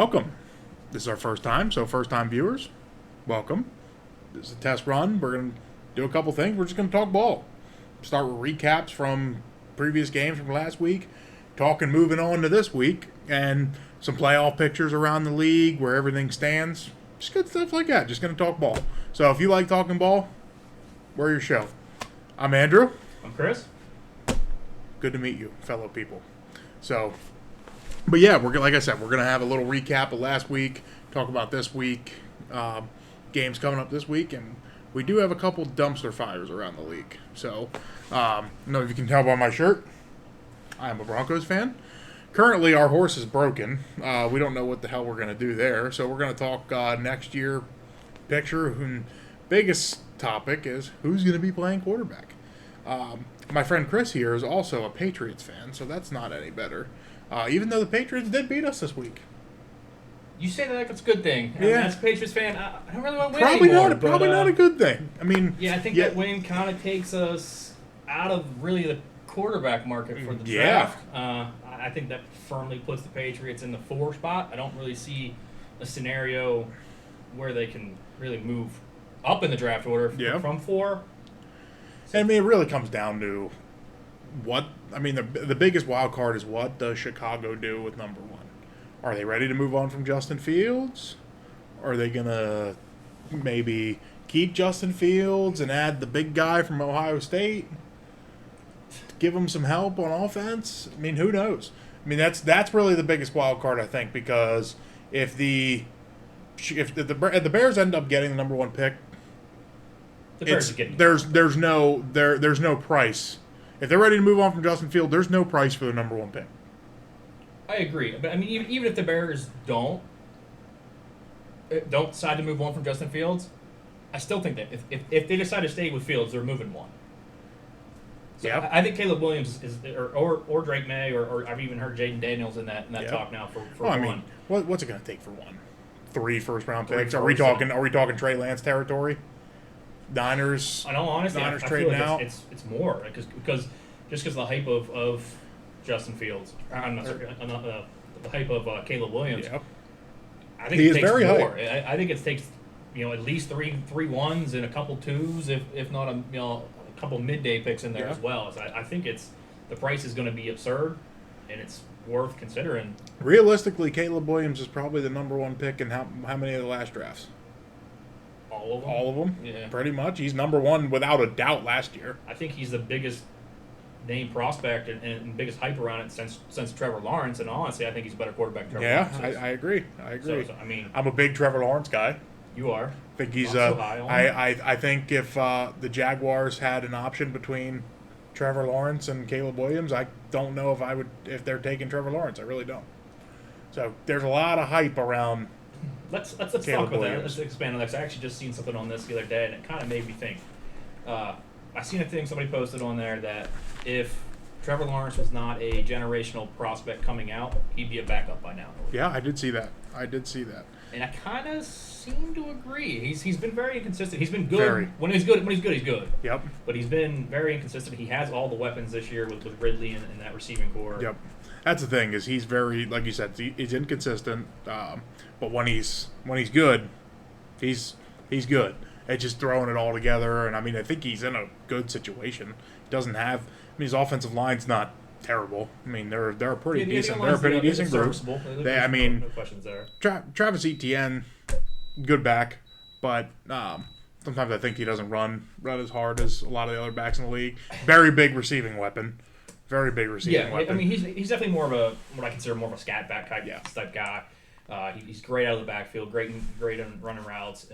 welcome. This is our first time, so first-time viewers, welcome. This is a test run. We're going to do a couple things. We're just going to talk ball. Start with recaps from previous games from last week, moving on to this week, and some playoff pictures around the league, where everything stands. Just good stuff like that. Just going to talk ball. So if you like talking ball, we're your show. I'm Andrew. I'm Chris. Good to meet you, fellow people. So, but yeah, like I said, we're gonna have a little recap of last week, talk about this week, games coming up this week, and we do have a couple dumpster fires around the league. So, I don't know if you can tell by my shirt, I am a Broncos fan. Currently, our horse is broken. We don't know what the hell we're gonna do there. So we're gonna talk next year picture. And biggest topic is who's gonna be playing quarterback. My friend Chris here is also a Patriots fan, so that's not any better. Even though the Patriots did beat us this week. You say that like it's a good thing. I mean, as a Patriots fan, I don't really want to win probably anymore. Probably not a good thing. I mean, yeah, I think that win kind of takes us out of really the quarterback market for the draft. I think that firmly puts the Patriots in the 4 spot. I don't really see a scenario where they can really move up in the draft order from 4. I mean, it really comes down to the biggest wild card is what does Chicago do with number 1? Are they ready to move on from Justin Fields? Are they going to maybe keep Justin Fields and add the big guy from Ohio State? Give him some help on offense? I mean, who knows? I mean, that's really the biggest wild card, I think, because if the Bears end up getting the number 1 pick, there's no price. If they're ready to move on from Justin Fields, there's no price for the number 1 pick. I agree, but I mean, even if the Bears don't decide to move on from Justin Fields, I still think that if they decide to stay with Fields, they're moving 1. So yeah, I think Caleb Williams is or Drake May or I've even heard Jaden Daniels in that talk now for well, 1. I mean, what's it going to take for 1? 3 first-round picks? Are we talking Trey Lance territory? Niners. I know, honestly, Niners I trading feel like out. It's more because the hype of Justin Fields. I'm not sorry, the hype of Caleb Williams. Yep. I think it takes more. I think it takes at least three 1s and a couple 2s, if not a couple midday picks in there as well. So I think the price is going to be absurd, and it's worth considering. Realistically, Caleb Williams is probably the number 1 pick in how many of the last drafts? All of them? All of them? Yeah. Pretty much. He's number 1 without a doubt last year. I think he's the biggest name prospect and biggest hype around it since Trevor Lawrence, and honestly, I think he's a better quarterback than Trevor Lawrence. I agree. So, I mean, I'm a big Trevor Lawrence guy. You are. I think he's so high on him. I think if the Jaguars had an option between Trevor Lawrence and Caleb Williams, I don't know if they're taking Trevor Lawrence. I really don't. So there's a lot of hype around. Let's talk about that. Let's expand on that. I actually just seen something on this the other day, and it kind of made me think. I seen a thing somebody posted on there that if Trevor Lawrence was not a generational prospect coming out, he'd be a backup by now. Yeah, I did see that. And I kind of seem to agree. He's been very inconsistent. He's been good very. When he's good. He's good. Yep. But he's been very inconsistent. He has all the weapons this year with Ridley and that receiving core. Yep. That's the thing is he's very, like you said, he's inconsistent. But when he's good, he's good. It's just throwing it all together, and I mean I think he's in a good situation. He doesn't have. I mean his offensive line's not terrible. I mean they're a pretty decent. They're a pretty decent group. No questions there. Travis Etienne, good back, but sometimes I think he doesn't run as hard as a lot of the other backs in the league. Very big receiving weapon. Very big receiving weapon. I mean he's definitely more of a what I consider more of a scat back type guy. He's great out of the backfield, great in running routes.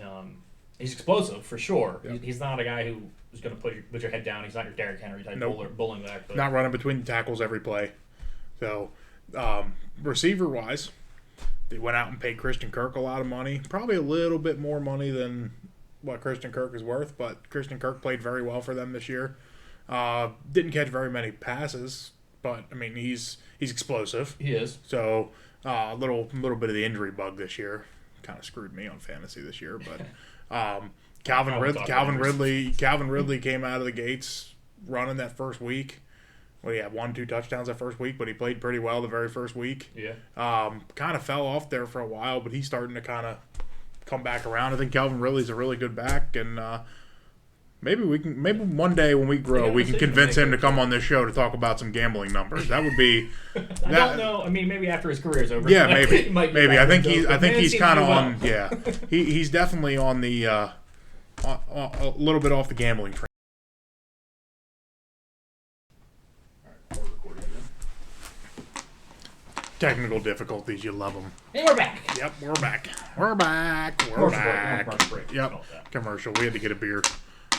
He's explosive for sure. Yep. He's not a guy who is going to put your head down. He's not your Derrick Henry type bowling back. But not running between the tackles every play. So, receiver wise, they went out and paid Christian Kirk a lot of money. Probably a little bit more money than what Christian Kirk is worth, but Christian Kirk played very well for them this year. Didn't catch very many passes, but I mean he's explosive. He is. So a little bit of the injury bug this year kind of screwed me on fantasy this year, but. Calvin Ridley came out of the gates running that first week. Well, he had 1-2 touchdowns that first week, but he played pretty well the very first week. Yeah. Kind of fell off there for a while, but he's starting to kind of come back around. I think Calvin Ridley's a really good back, and maybe one day when we grow, we can convince him to come on this show to talk about some gambling numbers. That would be. I don't know. I mean, maybe after his career's over. Yeah, maybe. Maybe. I think he's kind of on. Well. Yeah, he's definitely on the a little bit off the gambling train. Technical difficulties, you love them. And we're back. Yep, we're back. We're back. We're back. Yep, commercial. We had to get a beer.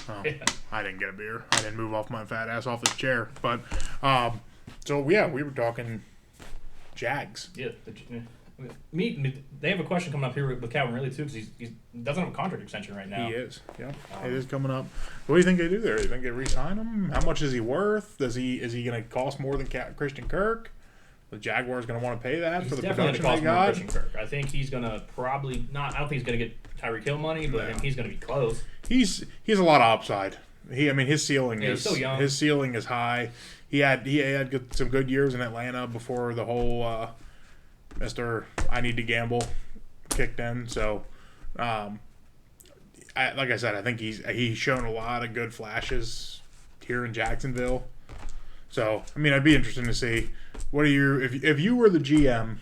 Yeah. I didn't get a beer. I didn't move off my fat ass off this chair. But, so yeah, we were talking Jags. Yeah. They have a question coming up here with Calvin Ridley, too, because he doesn't have a contract extension right now. He is. Yep. It is coming up. What do you think they do there? Do you think they re-sign him? How much is he worth? Is he going to cost more than Christian Kirk? The Jaguars going to want to pay that for the production they got? Christian Kirk. I think he's going to probably not. I don't think he's going to get Tyreek Hill money, but he's going to be close. He's a lot of upside. His ceiling is he's so young. His ceiling is high. He had some good years in Atlanta before the whole Mr. I need to gamble kicked in. So, like I said, I think he's shown a lot of good flashes here in Jacksonville. So, I mean, I'd be interested to see. What are you if you were the GM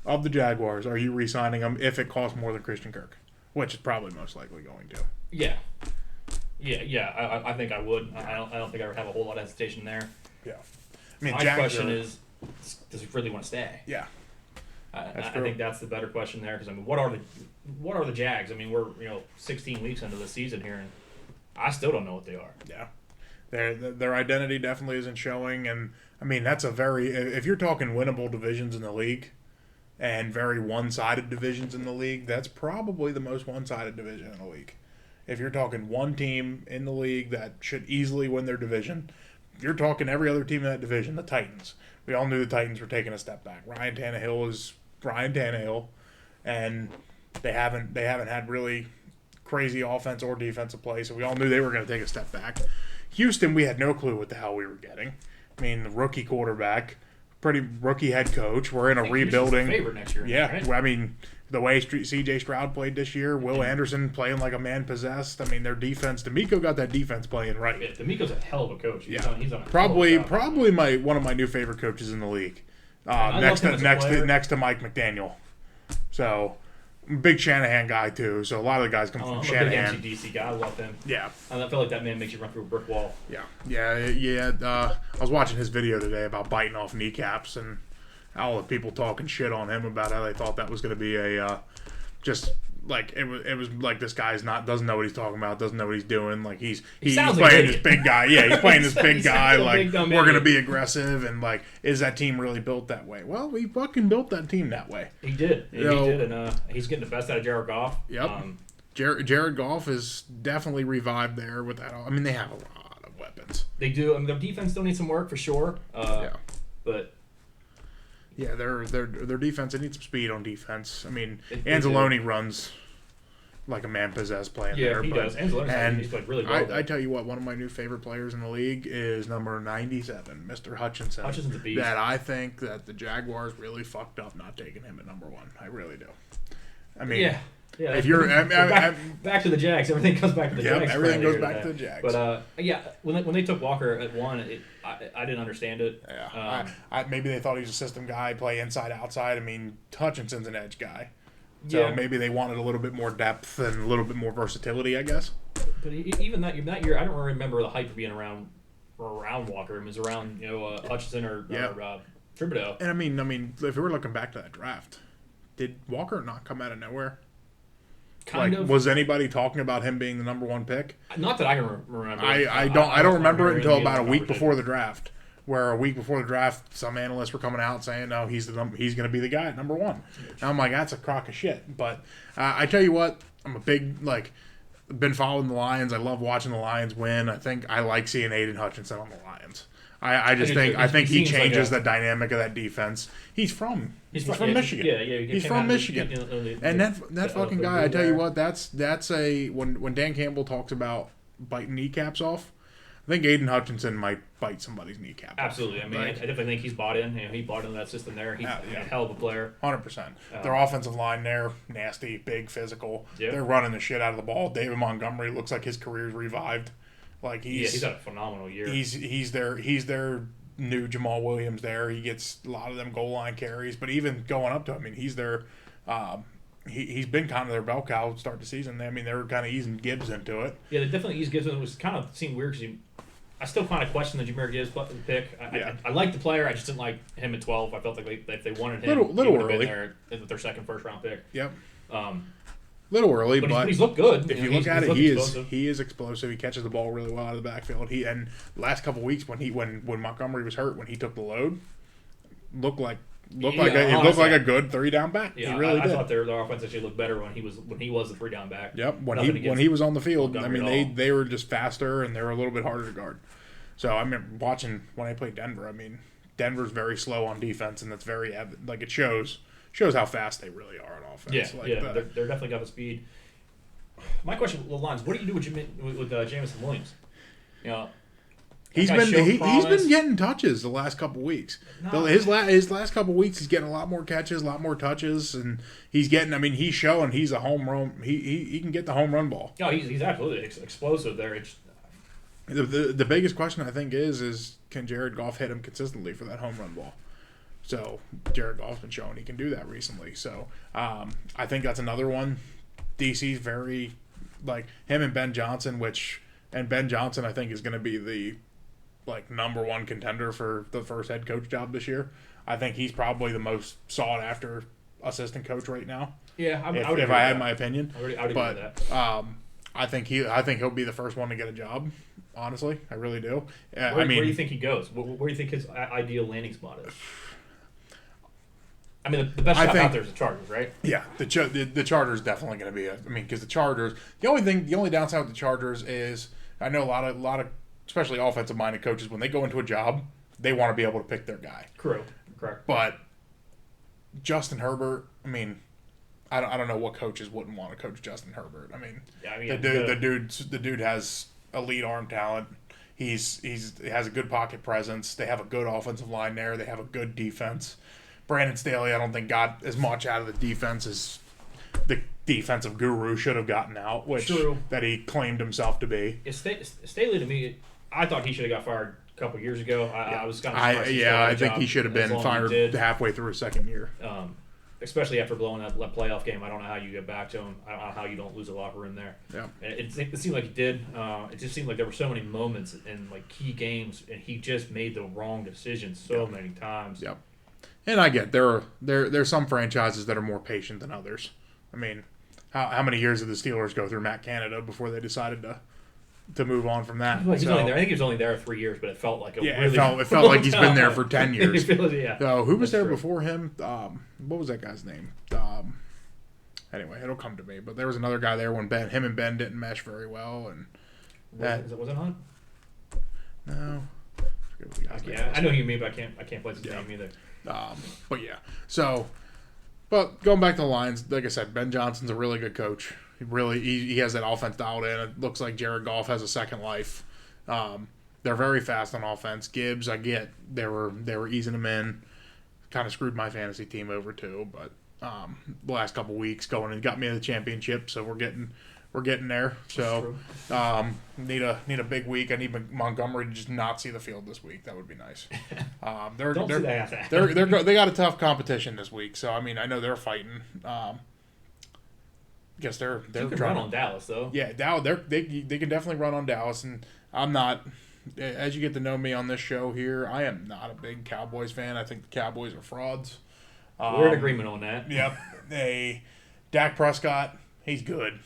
of the Jaguars, are you re-signing him if it costs more than Christian Kirk? Which is probably most likely going to. Yeah. I think I would. I don't think I would have a whole lot of hesitation there. Yeah. I mean, my question is, does he really want to stay? Yeah. I think that's the better question there, because I mean, what are the Jags? I mean, we're 16 weeks into the season here, and I still don't know what they are. Yeah. Their identity definitely isn't showing, and I mean that's if you're talking winnable divisions in the league, and very one-sided divisions in the league, that's probably the most one-sided division in the league. If you're talking one team in the league that should easily win their division, you're talking every other team in that division, the Titans. We all knew the Titans were taking a step back. Ryan Tannehill is Ryan Tannehill, and they haven't had really crazy offense or defensive play, so we all knew they were going to take a step back. Houston, we had no clue what the hell we were getting. I mean, the rookie quarterback, pretty rookie head coach. We're in a rebuilding. Favorite next year. Yeah, right? I mean, the way C.J. Stroud played this year, Will Anderson playing like a man possessed. I mean, their defense. D'Amico got that defense playing right. Yeah, D'Amico's a hell of a coach. He's on probably one of my new favorite coaches in the league. Next to Mike McDaniel. So. Big Shanahan guy too, so a lot of the guys come from Shanahan. I'm a big MCDC guy. I love him. Yeah, I feel like that man makes you run through a brick wall. Yeah. I was watching his video today about biting off kneecaps and all the people talking shit on him about how they thought that was going to be a just like it was like this guy's doesn't know what he's talking about, doesn't know what he's doing. Like he's playing this big guy. Yeah, he's playing this big guy. Like we're gonna be aggressive and like, is that team really built that way? Well, we fucking built that team that way. He did. He did, and he's getting the best out of Jared Goff. Yep. Jared Goff is definitely revived there with that. I mean, they have a lot of weapons. They do. I mean, their defense still needs some work for sure. But. Yeah, their defense, they need some speed on defense. I mean, Anzalone runs like a man possessed playing there. Yeah, he does. Anzalone's played really well. I tell you what, one of my new favorite players in the league is number 97, Mr. Hutchinson. Hutchinson's a beast. That I think that the Jaguars really fucked up not taking him at number 1. I really do. I mean, yeah. If you're back to the Jags, everything comes back to the Jags. Yeah, everything goes back to the Jags. But when they took Walker at 1, I didn't understand it. Yeah, maybe they thought he was a system guy, play inside outside. I mean, Hutchinson's an edge guy, so maybe they wanted a little bit more depth and a little bit more versatility, I guess. But even that year, I don't remember the hype being around Walker. It was around Hutchinson or Thibodeau. And I mean, if we were looking back to that draft, did Walker not come out of nowhere? Kind of. Was anybody talking about him being the number 1 pick? Not that I can remember. I don't remember it until about a week before the draft, where a week before the draft, some analysts were coming out saying, "No, he's going to be the guy at number 1." And I'm like, that's a crock of shit. But I tell you what, I'm a big been following the Lions. I love watching the Lions win. I think I like seeing Aiden Hutchinson on the Lions. I think he changes the dynamic of that defense. He's from Michigan. Yeah, he's from Michigan. And that fucking guy, I tell you what, that's when Dan Campbell talks about biting kneecaps off. I think Aiden Hutchinson might bite somebody's kneecap. Absolutely. I mean, I definitely think he's bought in. He bought into that system there. He's a hell of a player. 100%. Their offensive line there, nasty, big, physical. Yep. They're running the shit out of the ball. David Montgomery looks like his career's revived. Like he's had a phenomenal year. He's their new Jamal Williams there. He gets a lot of them goal line carries, but even going up to him, I mean, he's their he's been kind of their bell cow to start the season. I mean, they were kind of easing Gibbs into it. Yeah, they definitely eased Gibbs. It was kind of seemed weird because I still kind of question the Jameer Gibbs pick. I liked the player. I just didn't like him at 12. I felt like if they wanted him, little he would early. have been their second first-round pick. Yep. Little early, but he's looked good. If you look at it, he is explosive. He catches the ball really well out of the backfield. And the last couple of weeks when Montgomery was hurt, when he took the load, looked like a good 3-down back. Yeah, he really did. I thought their offense actually looked better when he was the 3-down back. Yep, when he was on the field, I mean they were just faster and they were a little bit harder to guard. So I remember watching when I played Denver. I mean, Denver's very slow on defense, and that's very like it shows how fast they really are on offense. They're definitely got the speed. My question, Lons, what do you do with Jamison Williams? You know, he's been getting touches the last couple weeks. His last couple weeks, he's getting a lot more catches, a lot more touches, and he's getting. I mean, he's showing he's a home run. He can get the home run ball. No, he's absolutely explosive there. The biggest question I think is can Jared Goff hit him consistently for that home run ball? So Jared Goff's been showing he can do that recently. So I think that's another one. DC's very like him and Ben Johnson, Ben Johnson I think is going to be the number one contender for the first head coach job this year. I think he's probably the most sought after assistant coach right now. Yeah, if I had my opinion. I would agree with that. I think he'll be the first one to get a job. Honestly, I really do. Where do you think he goes? Where do you think his ideal landing spot is? I mean, the best shot out there is the Chargers, right? Yeah, the Chargers definitely going to be because the Chargers. The only downside with the Chargers is I know a lot of especially offensive minded coaches when they go into a job they want to be able to pick their guy. Correct. But Justin Herbert, I mean, I don't know what coaches wouldn't want to coach Justin Herbert. I mean, the dude has elite arm talent. He has a good pocket presence. They have a good offensive line there. They have a good defense. Brandon Staley, I don't think got as much out of the defense as the defensive guru should have gotten out, that he claimed himself to be. Staley, to me, I thought he should have got fired a couple years ago. I was kind of surprised. I think he should have been fired halfway through his second year. Especially after blowing that playoff game. I don't know how you get back to him. I don't know how you don't lose a locker room there. Yeah. It seemed like he did. It just seemed like there were so many moments in key games, and he just made the wrong decisions many times. Yep. And I get there's some franchises that are more patient than others. I mean, how many years did the Steelers go through Matt Canada before they decided to move on from that? He's only there. I think he was only there 3 years, but it felt like it felt like he's been there for 10 years. Yeah. So who was there before him? What was that guy's name? Anyway, it'll come to me. But there was another guy there when him and Ben didn't mesh very well, and was it Hunt? No. I know who you mean, but I can't place his name either. But yeah, but going back to the Lions, like I said, Ben Johnson's a really good coach. He has that offense dialed in. It looks like Jared Goff has a second life. They're very fast on offense. Gibbs, I get they were easing him in. Kind of screwed my fantasy team over too, but the last couple weeks going and got me in the championship, so we're getting there. So need a big week. I need Montgomery to just not see the field this week. That would be nice. They got a tough competition this week. So I mean, I know they're fighting. Guess they're you can run on Dallas though. Yeah, they can definitely run on Dallas, and I'm not. As you get to know me on this show here, I am not a big Cowboys fan. I think the Cowboys are frauds. We're in agreement on that. Yep. Dak Prescott, he's good.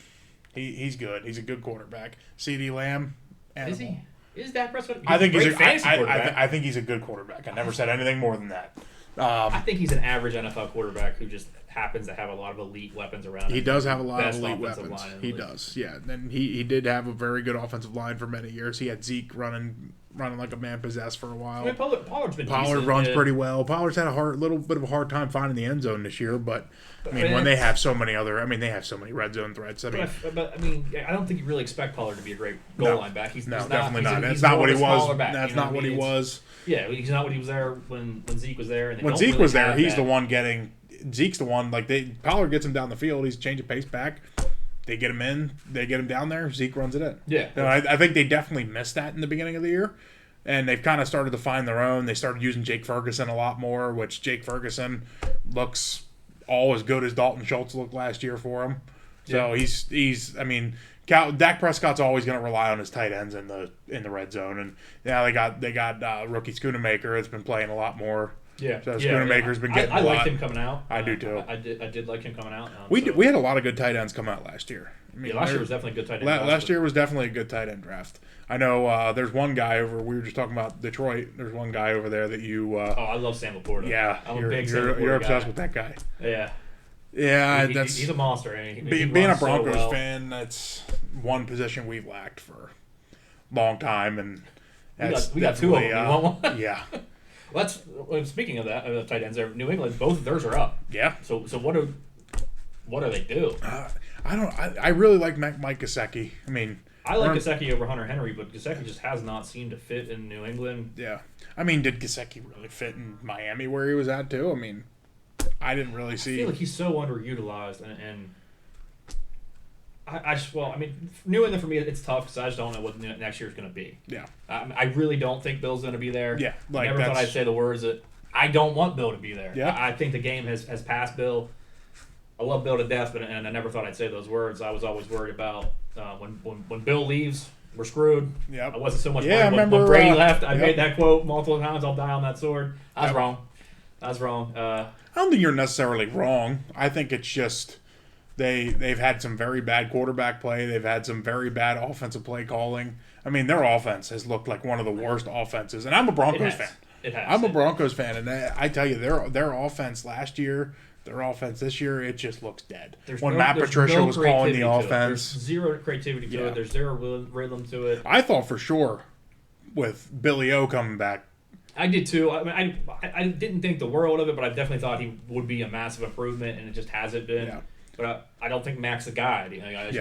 He's good. He's a good quarterback. CeeDee Lamb, animal. Is he? Is Dak Prescott? I think he's a fantasy quarterback. I think he's a good quarterback. I never said anything more than that. I think he's an average NFL quarterback who just happens to have a lot of elite weapons around him. He does have a lot of Best elite offensive weapons. line in the He league. does, yeah. And he did have a very good offensive line for many years. He had Zeke running like a man possessed for a while. I mean, Pollard's been Pollard decent, runs yeah. pretty well. Pollard's had a little bit of a hard time finding the end zone this year, but I mean, I mean, when they have so many they have so many red zone threats. I mean, But I don't think you really expect Pollard to be a great goal No. line back. He's no, not, definitely not. He's That's not more what he of a was. smaller back, That's you know not what he was. Yeah, he's not what he was there when Zeke was there. And they When don't Zeke really was there, have he's that. the one getting. Zeke's the one. Like Pollard gets him down the field. He's changing pace back. They get him in. They get him down there. Zeke runs it in. Yeah. You know, I think they definitely missed that in the beginning of the year. And they've kind of started to find their own. They started using Jake Ferguson a lot more, which Jake Ferguson looks all as good as Dalton Schultz looked last year for him. So he's I mean, Dak Prescott's always going to rely on his tight ends in the red zone, and now they got rookie Schoonamaker that's been playing a lot more. Yeah, So Schoonamaker's been getting. I a liked lot. him coming out. I do too. I did like him coming out. We had a lot of good tight ends come out last year. I mean, last year was definitely a good tight end. Last year was definitely a good tight end draft. I know there's one guy over. We were just talking about Detroit. There's one guy over there that you. I love Sam Laporta. Yeah, I'm a big Sam Laporta you're obsessed guy. with that guy. Yeah. Yeah, that's he's a monster. I mean, he being a runs so Broncos well. fan. That's one position we've lacked for a long time, and We got two of them. definitely, You want one? Yeah, Well, speaking of that, of tight ends, there, New England, both of theirs are up. yeah. So what do they do? I really like Mike Gesicki. I mean, I like Gesicki over Hunter Henry, but Gesicki just has not seemed to fit in New England. yeah. I mean, did Gesicki really fit in Miami where he was at too? I mean, I didn't really I see. feel like he's so underutilized, and I just New England for me it's tough because I just don't know what next year's going to be. Yeah, I really don't think Bill's going to be there. Yeah, like never thought I'd say the words that I don't want Bill to be there. Yeah. I think the game has passed Bill. I love Bill to death, and I never thought I'd say those words. I was always worried about when Bill leaves, we're screwed. Yep. I wasn't so much Yeah, worried I remember, when Brady left. I yep. made that quote multiple times. I'll die on that sword. I was Yep. wrong. I was wrong. I don't think you're necessarily wrong. I think it's just they've had some very bad quarterback play. They've had some very bad offensive play calling. I mean, their offense has looked like one of the worst offenses. And I'm a Broncos fan. It has. I'm a Broncos fan, and I tell you, their offense last year, their offense this year, it just looks dead. When Matt Patricia was calling the offense, there's zero creativity to it. There's zero rhythm to it. I thought for sure with Billy O coming back. I did too. I mean, I didn't think the world of it, but I definitely thought he would be a massive improvement, and it just hasn't been. Yeah. But I don't think Mac's the guy.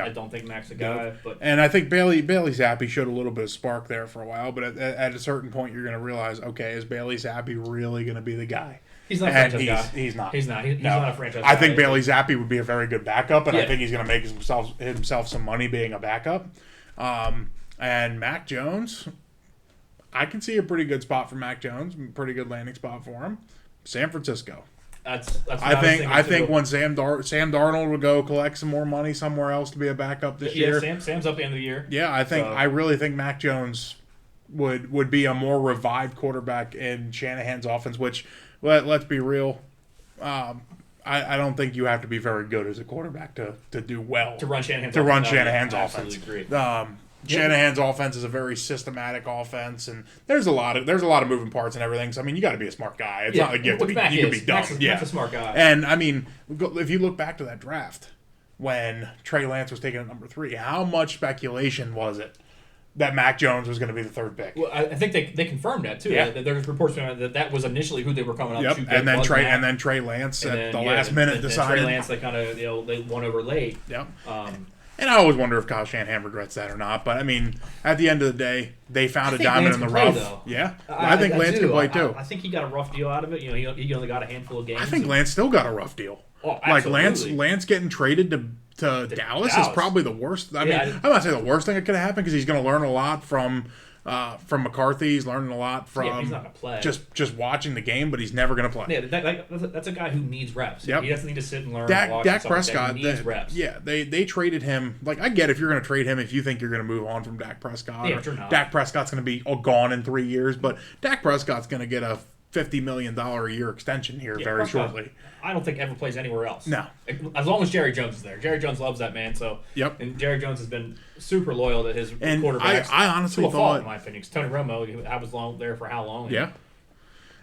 I don't think Mac's the guy. But And I think Bailey Zappi showed a little bit of spark there for a while, but at a certain point, you're going to realize, okay, is Bailey Zappi really going to be the guy? he's not a And franchise guy. he's not. He's not. He's No. not a franchise I guy. think Bailey Zappi would be a very good backup, and I Yeah. think he's going to make himself some money being a backup. And Mac Jones, I can see a pretty good spot for Mac Jones, pretty good landing spot for him. San Francisco. That's what I think too. when Sam Darnold would go collect some more money somewhere else to be a backup this year. Sam's up the end of the year. Yeah, I really think Mac Jones would be a more revived quarterback in Shanahan's offense. Which let's be real, I don't think you have to be very good as a quarterback to do well To run Shanahan's offense. Absolutely agree. Shanahan's offense is a very systematic offense, and there's a lot of moving parts and everything. So I mean, you got to be a smart guy. It's not like you can be dumb. Mac's a smart guy. And I mean, if you look back to that draft when Trey Lance was taken at number 3, how much speculation was it that Mac Jones was going to be the 3rd pick? Well, I think they confirmed that too. Yeah. There's reports that was initially who they were coming up to. And then Trey Lance at the last minute decided. Trey Lance, they kind of they won over late. Yep. And I always wonder if Kyle Shanahan regrets that or not. But I mean, at the end of the day, they found a diamond in the rough. Though. Yeah, I think Lance can play too. I think he got a rough deal out of it. He only got a handful of games. I think Lance still got a rough deal. Oh, like absolutely. Lance getting traded to Dallas is probably the worst. I mean, I'm not saying the worst thing that could have happened because he's going to learn a lot from McCarthy. He's learning a lot from he's not gonna play. just watching the game, but he's never going to play. Yeah, that's a guy who needs reps. Yep. He doesn't need to sit and learn. Dak Prescott needs reps. Yeah, they traded him. Like I get if you're going to trade him if you think you're going to move on from Dak Prescott. Yeah, but you're not. Dak Prescott's going to be gone in 3 years, but Dak Prescott's going to get a $50 million a year extension here very shortly. I don't think ever plays anywhere else. No. As long as Jerry Jones is there. Jerry Jones loves that man. So Yep. And Jerry Jones has been super loyal to his And quarterbacks. I honestly to a fault, thought, in my opinion, 'cause Tony Romo, I was there for how long? yeah.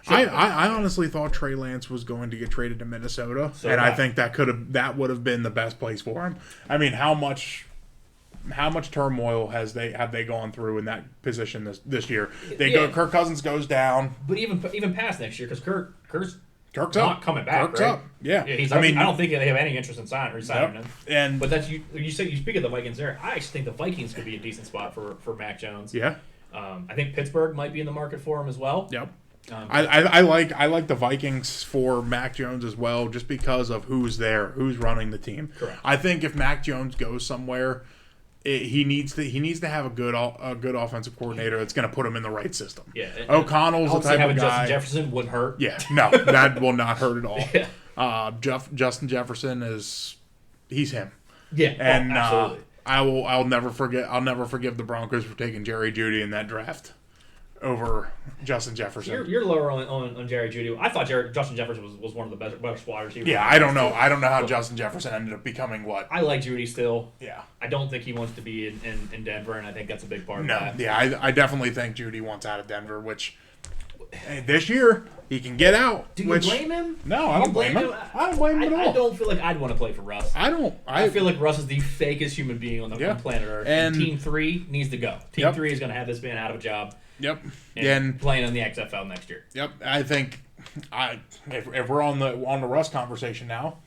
I honestly thought Trey Lance was going to get traded to Minnesota, and I think that would have been the best place for him. I mean, how much turmoil have they gone through in that position this year? Kirk Cousins goes down, but even past next year because Kirk's not coming back. Kirk's right? up. Yeah. I don't think they have any interest in resigning him. But that's you speak of the Vikings there. I actually think the Vikings could be a decent spot for Mac Jones. Yeah. I think Pittsburgh might be in the market for him as well. Yep. I like the Vikings for Mac Jones as well, just because of who's running the team. Correct. I think if Mac Jones goes somewhere, he needs to have a good offensive coordinator that's going to put him in the right system. Yeah. O'Connell's the type of guy. Justin Jefferson wouldn't hurt. Yeah. No, that will not hurt at all. Yeah. Justin Jefferson he's him. Yeah. And absolutely. I'll never forgive the Broncos for taking Jerry Jeudy in that draft over Justin Jefferson. You're lower on Jerry Jeudy. I thought Justin Jefferson was one of the best wide receivers. Yeah, I don't know how Justin Jefferson ended up becoming what. I like Jeudy still. Yeah. I don't think he wants to be in Denver, and I think that's a big part of that. Yeah, I definitely think Jeudy wants out of Denver, which this year he can get out. Do you blame him? No, I don't blame him. I don't blame him at all. I don't feel like I'd want to play for Russ. I feel like Russ is the fakest human being on the planet Earth. And Team 3 needs to go. Team 3 is going to have this man out of a job. Yep. And playing in the XFL next year. Yep. I think if we're on the Russ conversation now,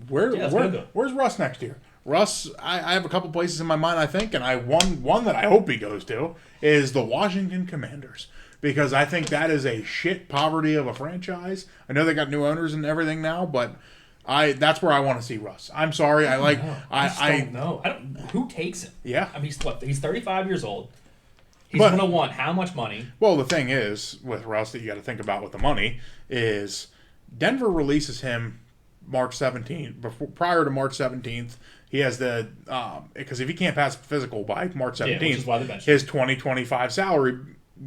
where's Russ next year? Russ, I have a couple places in my mind, I think, and one that I hope he goes to is the Washington Commanders. Because I think that is a shit poverty of a franchise. I know they got new owners and everything now, but that's where I want to see Russ. I'm sorry. I don't know. Who takes him? Yeah. I mean, he's 35 years old. He's going to want how much money? Well, the thing is, with Russ that you got to think about with the money is Denver releases him March 17th. Prior to March 17th, he has the because if he can't pass physical by March 17th, his 2025 salary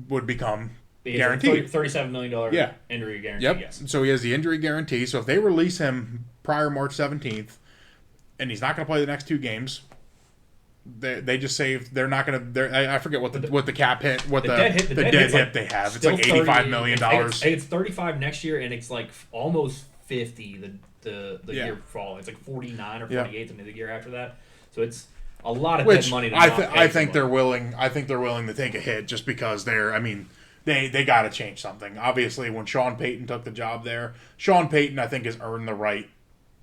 would become guaranteed. $37 million injury guarantee. Yep. Yes. So he has the injury guarantee. So if they release him prior March 17th, and he's not going to play the next 2 games. They just saved. They're not going to. I forget what the cap hit. What the dead hit they have. It's like $85 million. It's 35 next year, and it's like almost 50 the year fall. It's like 49 or 48 the year after that. So it's a lot of dead money. I think they're willing. I think they're willing to take a hit just because they're. I mean, they got to change something. Obviously, when Sean Payton took the job there, Sean Payton I think has earned the right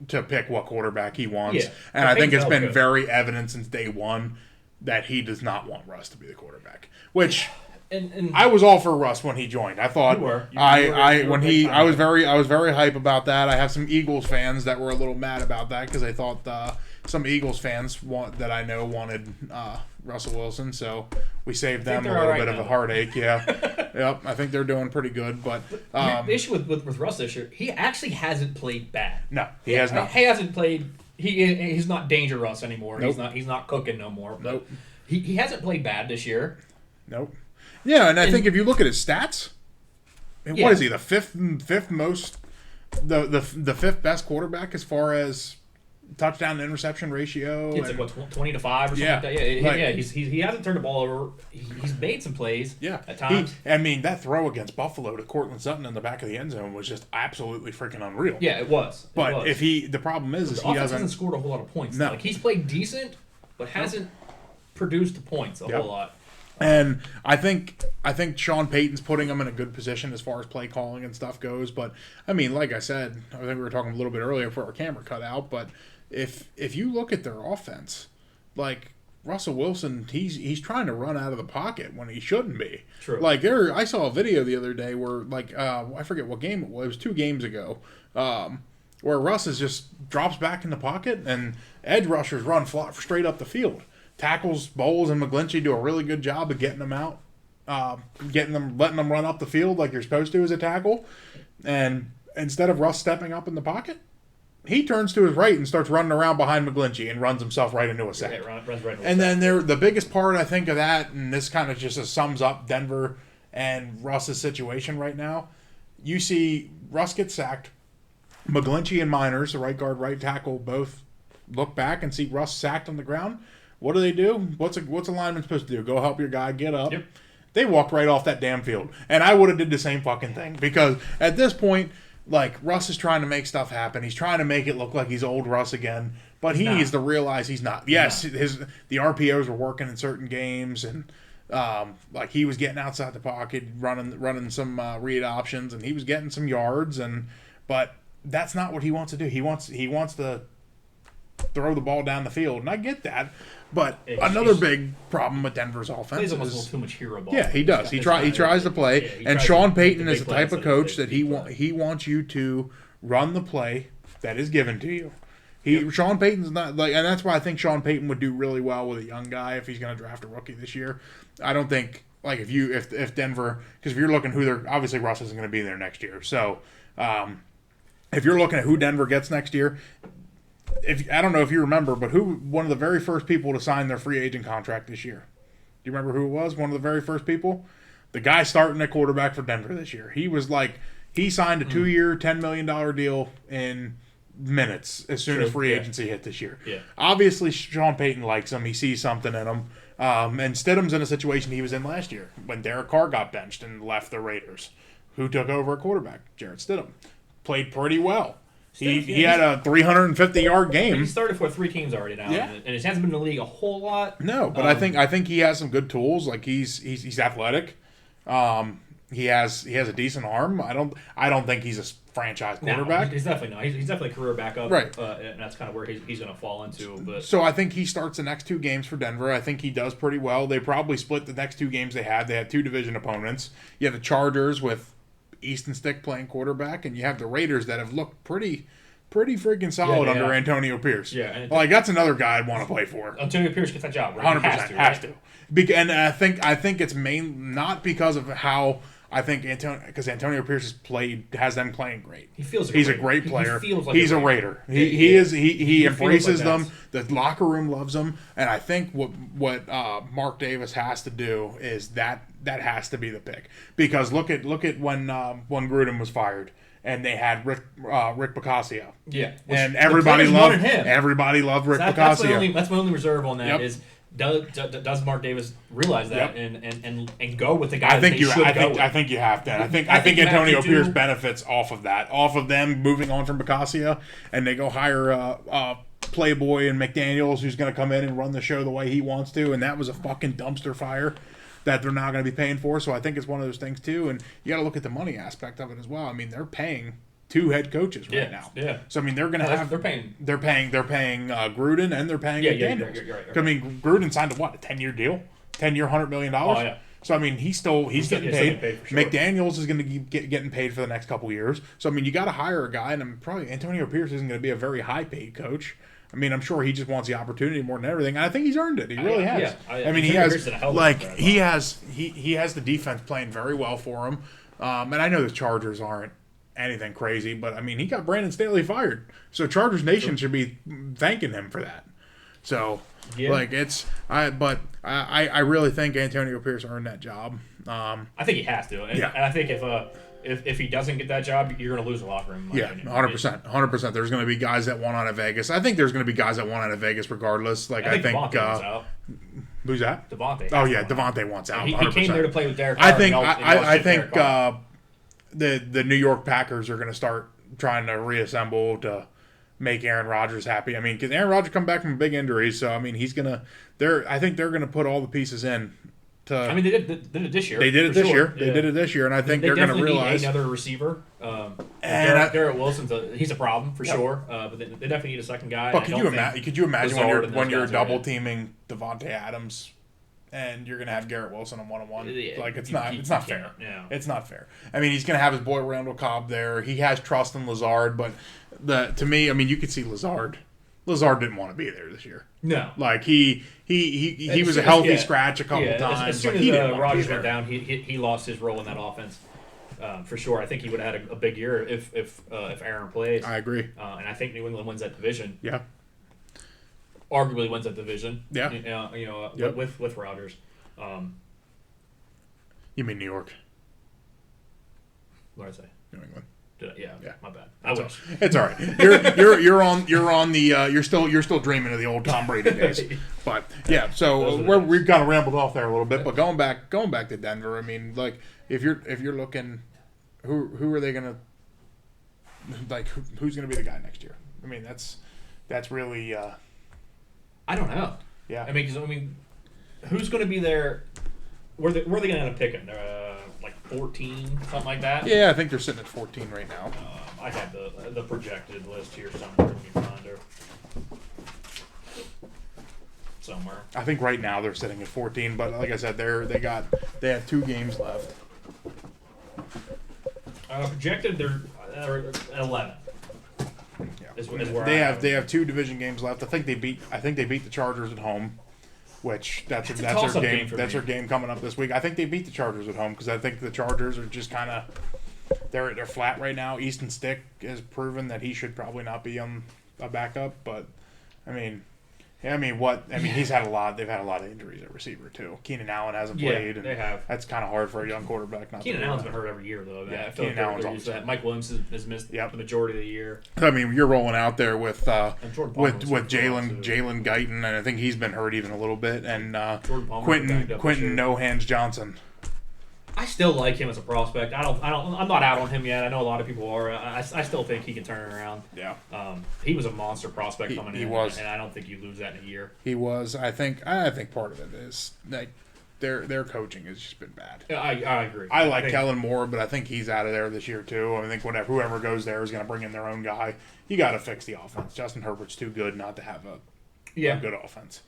to pick what quarterback he wants. Yeah. And I think it's been very evident since day one that he does not want Russ to be the quarterback. Which and I was all for Russ when he joined. I thought I was very hype about that. I have some Eagles fans that were a little mad about that because they thought some Eagles fans that I know wanted Russell Wilson, so we saved them a little bit of a heartache. Yeah, yep. I think they're doing pretty good, but the issue with Russ this year, he actually hasn't played bad. No, he has not. He hasn't played. He's not Danger Russ anymore. Nope. He's not cooking no more. Nope. He hasn't played bad this year. Nope. Yeah, and I think if you look at his stats, what is he? The fifth most, the fifth best quarterback as far as touchdown to interception ratio. It's like 20-5 or something like that. Yeah. He hasn't turned the ball over. He's made some plays. Yeah. At times. That throw against Buffalo to Cortland Sutton in the back of the end zone was just absolutely freaking unreal. Yeah, it was. But the problem is he hasn't scored a whole lot of points. No. Like he's played decent, but hasn't produced the points a whole lot. And I think Sean Payton's putting him in a good position as far as play calling and stuff goes. But I mean, like I said, I think we were talking a little bit earlier before our camera cut out. But if you look at their offense, like Russell Wilson, he's trying to run out of the pocket when he shouldn't be. True. Like I saw a video the other day where I forget what game it was. It was 2 games ago. Where Russ just drops back in the pocket and edge rushers run straight up the field. Tackles, Bowles, and McGlinchey do a really good job of getting them out, letting them run up the field like you're supposed to as a tackle. And instead of Russ stepping up in the pocket, he turns to his right and starts running around behind McGlinchey and runs himself right into a sack. Yeah, runs right into and then the biggest part, I think, of that, and this kind of just sums up Denver and Russ's situation right now, you see Russ get sacked. McGlinchey and Miners, the right guard, right tackle, both look back and see Russ sacked on the ground. What do? What's a lineman supposed to do? Go help your guy get up. Yep. They walked right off that damn field. And I would have did the same fucking thing. Because at this point, like, Russ is trying to make stuff happen. He's trying to make it look like he's old Russ again. But he needs to realize he's not. Yes, the RPOs were working in certain games, and like he was getting outside the pocket, running some read options, and he was getting some yards. But that's not what he wants to do. He wants to throw the ball down the field, and I get that. But another big problem with Denver's offense is is a little too much hero ball. Yeah, he does. He tries to play, and Sean Payton is the type of coach that he wants you to run the play that is given to you. Sean Payton's not like, and that's why I think Sean Payton would do really well with a young guy if he's going to draft a rookie this year. I don't think like if Denver, because if you're looking who they're obviously Russ isn't going to be there next year, so if you're looking at who Denver gets next year. I don't know if you remember, but one of the very first people to sign their free agent contract this year? Do you remember who it was? One of the very first people? The guy starting at quarterback for Denver this year. He signed a 2-year, $10 million deal in minutes as soon as free agency hit this year. Yeah. Obviously, Sean Payton likes him. He sees something in him. And Stidham's in a situation he was in last year when Derek Carr got benched and left the Raiders. Who took over at quarterback? Jarrett Stidham. Played pretty well. He had a 350-yard game. He started for 3 teams already now, and it hasn't been in the league a whole lot. No, but I think he has some good tools. Like he's athletic. He has a decent arm. I don't think he's a franchise quarterback. No, he's definitely not. He's definitely a career backup, right? And that's kind of where he's going to fall into. But so I think he starts the next 2 games for Denver. I think he does pretty well. They probably split the next 2 games they had. They had 2 division opponents. You have the Chargers with Easton Stick playing quarterback, and you have the Raiders that have looked pretty freaking solid under Antonio Pierce. Yeah, and like that's another guy I'd want to play for. Antonio Pierce gets that job, right? 100% has to. And I think it's not because of how I think Antonio Pierce has them playing great. He's a great player. He's a Raider. He embraces them. The locker room loves him, and I think what Mark Davis has to do is that has to be the pick, because look at when Gruden was fired. And they had Rick Picasio. Yeah. And everybody loved him. Everybody loved Rick Picasio. That's my only reserve on that is does Mark Davis realize that and go with the guy I think you have to. I think Antonio Pierce benefits off of that. Off of them moving on from Picasio, and they go hire Playboy and McDaniels, who's going to come in and run the show the way he wants to, and that was a fucking dumpster fire that they're not going to be paying for. So I think it's one of those things too, and you got to look at the money aspect of it as well. I mean, they're paying 2 head coaches right now. Yeah. So I mean, they're going to have they're paying Gruden, and they're paying McDaniels. You're right. I mean, Gruden signed a 10-year deal, 10-year, $100 million. Oh yeah. So I mean, he's getting paid. For sure. McDaniels is going to keep getting paid for the next couple years. So I mean, you got to hire a guy, and probably Antonio Pierce isn't going to be a very high paid coach. I mean, I'm sure he just wants the opportunity more than everything, and I think he's earned it. He really has. Yeah. I mean, he has he has the defense playing very well for him, and I know the Chargers aren't anything crazy, but I mean, he got Brandon Staley fired, so Chargers Nation should be thanking him for that. So, I really think Antonio Pierce earned that job. I think he has to, and I think if he doesn't get that job, you're going to lose the locker room. 100%. There's going to be guys that want out of Vegas. I think there's going to be guys that want out of Vegas regardless. Like I think Devontae wants out. Who's that? Devontae. Oh yeah, Devontae wants out. He came there to play with Derek Carr. I think the New York Packers are going to start trying to reassemble to make Aaron Rodgers happy. I mean, because Aaron Rodgers come back from a big injury, so I mean I think they're gonna put all the pieces in. I mean, they did it this year. They did it this year. They did it this year, and I think they're going to realize need another receiver. Garrett Wilson's he's a problem for sure, but they definitely need a second guy. But could you imagine when you're double teaming Devontae Adams, and you're going to have Garrett Wilson on 1-on-1? Like it's not fair. Yeah. It's not fair. I mean, he's going to have his boy Randall Cobb there. He has trust in Lazard, but to me, I mean, you could see Lazard didn't want to be there this year. No, like he was a healthy scratch a couple times. As soon as Rodgers went down, he lost his role in that offense for sure. I think he would have had a big year if Aaron plays. I agree, and I think New England wins that division. Yeah, arguably wins that division. Yeah, with Rodgers. You mean New York? What did I say? New England. Yeah. My bad. I wish. It's all right. You're still dreaming of the old Tom Brady days. But yeah, so we've kind of rambled off there a little bit. But going back to Denver, I mean, like if you're looking, who are they gonna like? Who's gonna be the guy next year? I mean, that's really. I don't know. Yeah. I mean, who's going to be there? Where are they going to end up picking? Like 14, something like that. Yeah, I think they're sitting at 14 right now. I have the projected list here somewhere. Let me find her. Somewhere. I think right now they're sitting at 14, but like I said, they have 2 games left. Projected, they're at 11. Yeah. Is where they have 2 division games left. I think they beat the Chargers at home, which that's their game. That's their game coming up this week. I think they beat the Chargers at home because I think the Chargers are just kind of they're flat right now. Easton Stick has proven that he should probably not be on a backup, but I mean, he's had a lot. They've had a lot of injuries at receiver too. Keenan Allen hasn't played. They have. That's kind of hard for a young quarterback. Keenan Allen's been hurt every year though. Yeah, I feel Keenan like Allen's that. Mike Williams has missed the majority of the year. I mean, you're rolling out there with Jalen Guyton, and I think he's been hurt even a little bit, and Quentin No Hands Johnson. I still like him as a prospect. I'm not out on him yet. I know a lot of people are. I still think he can turn it around. Yeah. He was a monster prospect coming in. He was, and I don't think you lose that in a year. He was. I think part of it is like their coaching has just been bad. Yeah, I agree. I like Kellen Moore, but I think he's out of there this year too. I think whoever goes there is going to bring in their own guy. You got to fix the offense. Justin Herbert's too good not to have a good offense.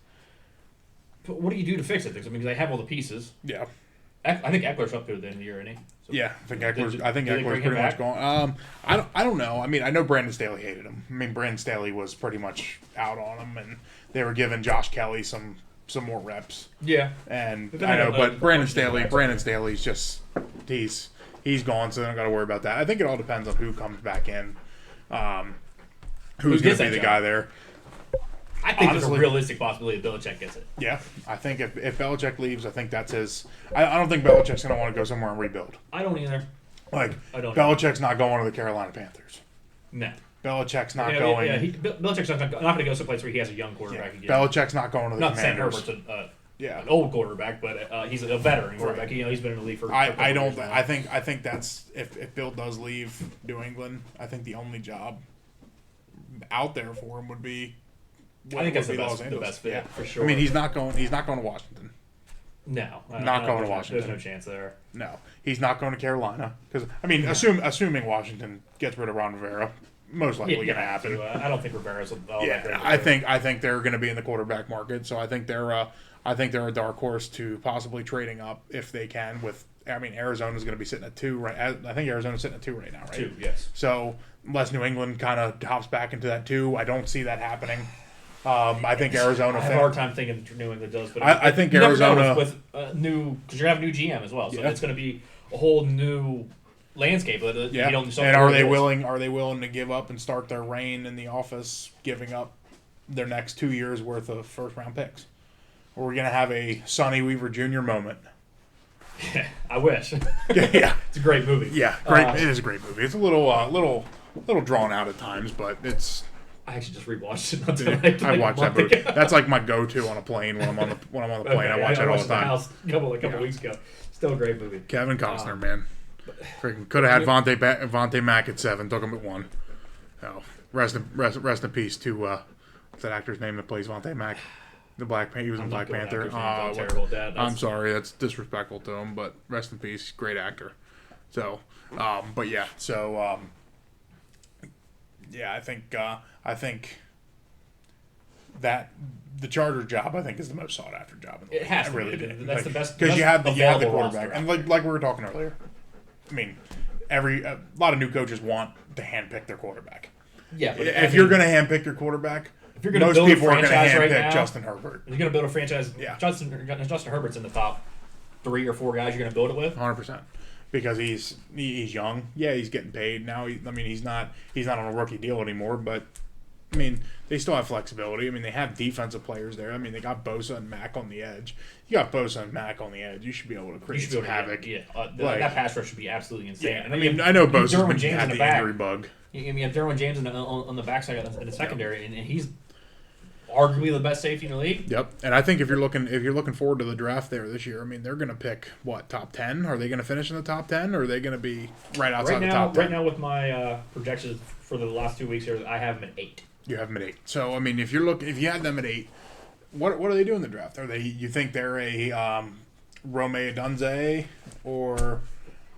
But what do you do to fix it? I mean, they have all the pieces. Yeah. I think Eckler's up to the end of the year, isn't he? So yeah, I think Eckler's pretty much gone. I don't know. I mean, I know Brandon Staley hated him. I mean, Brandon Staley was pretty much out on him, and they were giving Josh Kelly some more reps. Yeah, and I know, but Brandon Staley's just he's gone, so they don't got to worry about that. I think it all depends on who comes back in, who's going to be the guy there. I think there's a realistic possibility that Belichick gets it. Yeah, I think if Belichick leaves, I think that's his. I don't think Belichick's going to want to go somewhere and rebuild. I don't either. Belichick's not going to the Carolina Panthers. No. Belichick's not going. Yeah, Belichick's not going to go someplace where he has a young quarterback again. Belichick's not going to the Commanders. Not saying Herbert's an old quarterback, but he's a veteran quarterback. Right. He's been in the league for. I think that's if Bill does leave New England, I think the only job out there for him would be. I think that's the best fit for sure. I mean, he's not going to Washington. No, not going to Washington. There's no chance there. No, he's not going to Carolina because I mean, assuming Washington gets rid of Ron Rivera, most likely going to happen. I don't think Rivera's all that great. I think they're going to be in the quarterback market, so I think they're a dark horse to possibly trading up if they can. Arizona's going to be sitting at 2 right. I think Arizona's sitting at 2 right now, right? 2, yes. So unless New England kind of hops back into that 2, I don't see that happening. I think Arizona. I have a hard time thinking New England does, but I think Arizona with new because you're gonna have a new GM as well, so it's going to be a whole new landscape. And are they willing to give up and start their reign in the office, giving up their next 2 years worth of first round picks? Or we're gonna have a Sonny Weaver Jr. moment. Yeah, I wish. Yeah, it's a great movie. Yeah, great. It is a great movie. It's a little drawn out at times, but it's. I actually just rewatched it. I watched that movie. That's like my go-to on a plane when I'm on the plane. Okay, I watch it all the time. A couple weeks ago. Still a great movie. Kevin Costner, man, freaking could have had Vontae Mack at 7. Took him at 1. Oh, rest in peace to what's that actor's name that plays Vontae Mack? He was in Black Panther. Terrible dad. I'm sorry, that's disrespectful to him, but rest in peace. Great actor. So, but yeah, so. Yeah, I think that the Chargers job, I think, is the most sought after job in the league. It has to be. That's the best because you have the quarterback, roster. and like we were talking earlier. I mean, a lot of new coaches want to handpick their quarterback. Yeah, but if you're going to handpick your quarterback, if you're going to build a franchise right now, Justin Herbert. If you're going to build a franchise, Justin Herbert's in the top 3 or 4 guys you're going to build it with. 100%. Because he's young. Yeah, he's getting paid now. He's not on a rookie deal anymore. But I mean, they still have flexibility. I mean, they have defensive players there. I mean, they got Bosa and Mack on the edge. You got Bosa and Mack on the edge. You should be able to create some havoc. That pass rush should be absolutely insane. Yeah, I mean, I know Bosa's had the injury bug. You have Derwin James on the backside in the secondary, and he's arguably the best safety in the league. Yep, and I think if you're looking forward to the draft there this year, I mean, they're going to pick top 10? Are they going to finish in the top 10, or are they going to be right outside the top 10? Right now, with my projections for the last 2 weeks here, I have them at 8. You have them at 8. So I mean, if you had them at 8, what do they do in the draft? Are they? You think they're a Rome Odunze or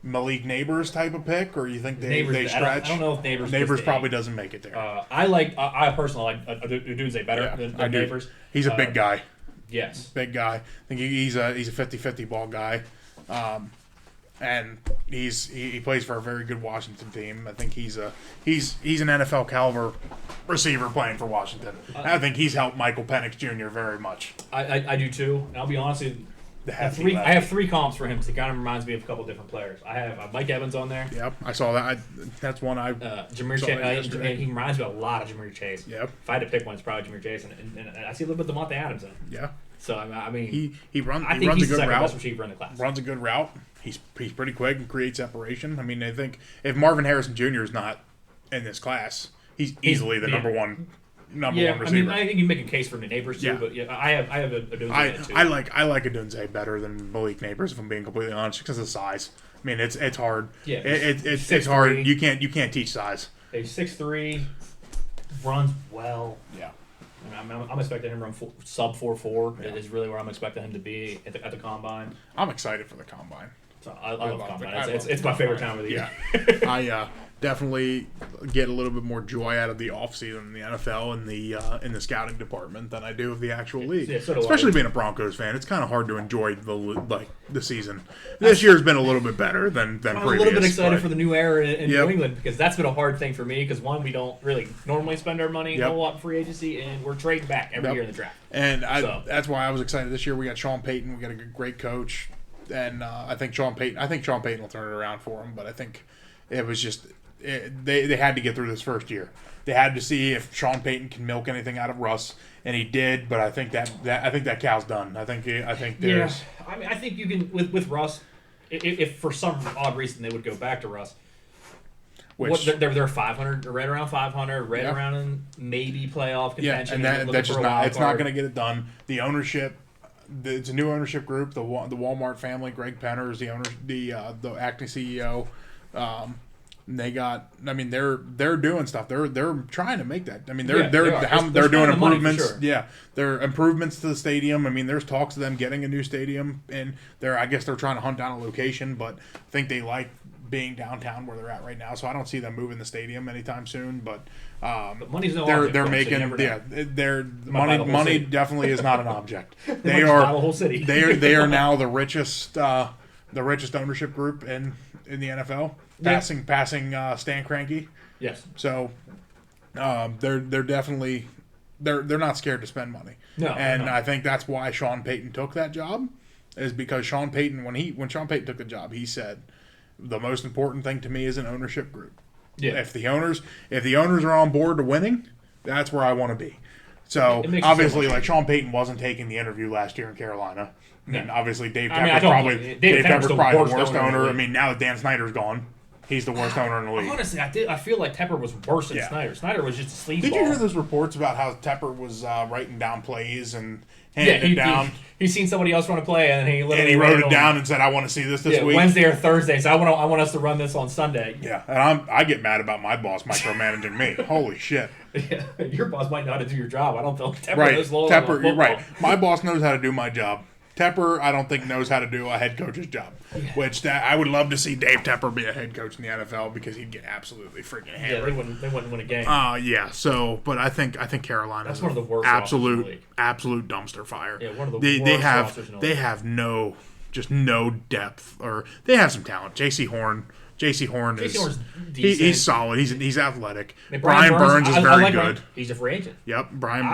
Malik Neighbors type of pick, or you think they stretch? I don't know if Neighbors probably doesn't make it there. I personally like Odunze better than Neighbors. He's a big guy. Yes, big guy. I think he's a 50-50 ball guy, and he plays for a very good Washington team. I think he's an NFL caliber receiver playing for Washington. I think he's helped Michael Penix Jr. very much. I do too. And I'll be honest with you. I have 3 comps for him because it kind of reminds me of a couple different players. I have Mike Evans on there. Yep, I saw that. That's one I. Jameer Chase. He reminds me a lot of Jameer Chase. Yep. If I had to pick one, it's probably Jameer Chase, and I see a little bit of Devontae Adams in him. Yeah. So I mean, he runs. I think he's a good route. Best receiver in the class. Runs a good route. He's pretty quick and creates separation. I mean, I think if Marvin Harrison Jr. is not in this class, he's easily the number one receiver. I mean, I think you make a case for the Neighbors too, but I have a Odunze too. I like Odunze better than Malik Neighbors, if I'm being completely honest, because of size. I mean, it's hard. Yeah, it's hard. You can't teach size. He's 6'3", runs well. Yeah. I'm expecting him to run sub 4.4. Yeah. Is really where I'm expecting him to be at the combine. I'm excited for the combine. So I love combine. It's my favorite time of the year. Yeah. I definitely get a little bit more joy out of the offseason in the NFL and in the scouting department than I do of the actual league. Yeah, especially being a Broncos fan, it's kind of hard to enjoy the season. This year's been a little bit better than previous. I'm a little bit excited for the new era in New England because that's been a hard thing for me because one, we don't really normally spend our money a whole lot in free agency, and we're trading back every year in the draft. And that's why I was excited this year. We got Sean Payton. We got a great coach, and I think Sean Payton will turn it around for him. But I think it was just. They had to get through this first year. They had to see if Sean Payton can milk anything out of Russ, and he did. But I think that cow's done. I think there's. Yeah. I mean, I think you can with Russ. If for some odd reason they would go back to Russ, they're 500, right around 500, right around in maybe playoff contention. Yeah, and that's just not going to get it done. The ownership. It's a new ownership group. The Walmart family. Greg Penner is the owner, the acting CEO. They got. I mean, they're doing stuff. They're trying to make that. I mean, they're doing improvements. Sure. Yeah, they're improvements to the stadium. I mean, there's talks of them getting a new stadium, and I guess they're trying to hunt down a location. But I think they like being downtown where they're at right now. So I don't see them moving the stadium anytime soon. But money's no they're object, making so money definitely is not an object. They are the whole city. they are now the richest ownership group in the NFL. Passing Stan Kroenke. Yes. So they're definitely they're not scared to spend money. No. And I think that's why Sean Payton took that job, is because Sean Payton when Sean Payton took the job, he said the most important thing to me is an ownership group. Yeah. If the owners are on board to winning, that's where I want to be. So obviously, like Sean Payton wasn't taking the interview last year in Carolina. I mean, obviously Dave Tepper's probably the worst owner. I mean, now that Dan Snyder's gone, he's the worst owner in the league. Honestly, I feel like Tepper was worse than Snyder. Snyder was just a sleazeball. Did you hear those reports about how Tepper was writing down plays and handing it down? He's seen somebody else run a play, and he wrote it down and said, "I want to see this week, Wednesday or Thursday. So I want us to run this on Sunday." Yeah, and I get mad about my boss micromanaging me. Holy shit! Yeah, your boss might know how to do your job. I don't feel Tepper. Tepper, you're right. My boss knows how to do my job. Tepper, I don't think knows how to do a head coach's job, which I would love to see Dave Tepper be a head coach in the NFL because he'd get absolutely freaking hammered. Yeah, they wouldn't win a game. Yeah. So, but I think Carolina is one of the worst absolute dumpster fire. Yeah, one of the worst they have no depth, or they have some talent. J.C. Horn J.C. Horn Horn's is decent. he's solid. He's athletic. I mean, Brian Burns is very good. He's a free agent. Yep, Brian.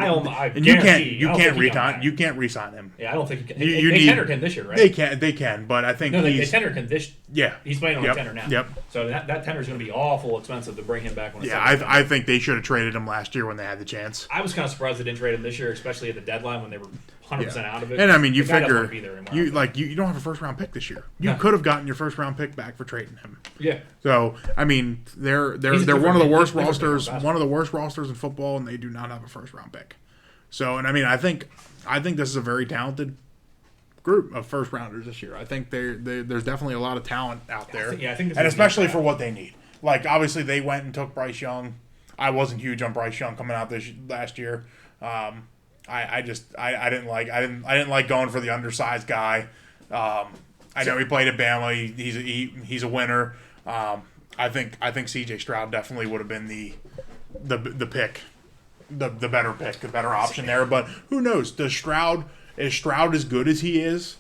And you can't re-sign him. Yeah, I don't think they tendered him this year, right? They can, but I think they tendered him this. Yeah, he's playing on a tender now. Yep. So that tender is going to be awful expensive to bring him back. I think they should have traded him last year when they had the chance. I was kind of surprised they didn't trade him this year, especially at the deadline when they were 100% out of it. And I mean, you figure you don't have a first round pick this year. You could have gotten your first round pick back for trading him. Yeah. So I mean, they're one of the worst rosters, in football, and they do not have a first round pick. So, and I mean, I think this is a very talented group of first rounders this year. I think there's definitely a lot of talent out there. I think and especially for what they need. Like, obviously, they went and took Bryce Young. I wasn't huge on Bryce Young coming out last year. I didn't like going for the undersized guy. I know he played at Bama. He's a winner. I think C.J. Stroud definitely would have been the pick, the better pick, the better option there. But who knows? Is Stroud as good as he is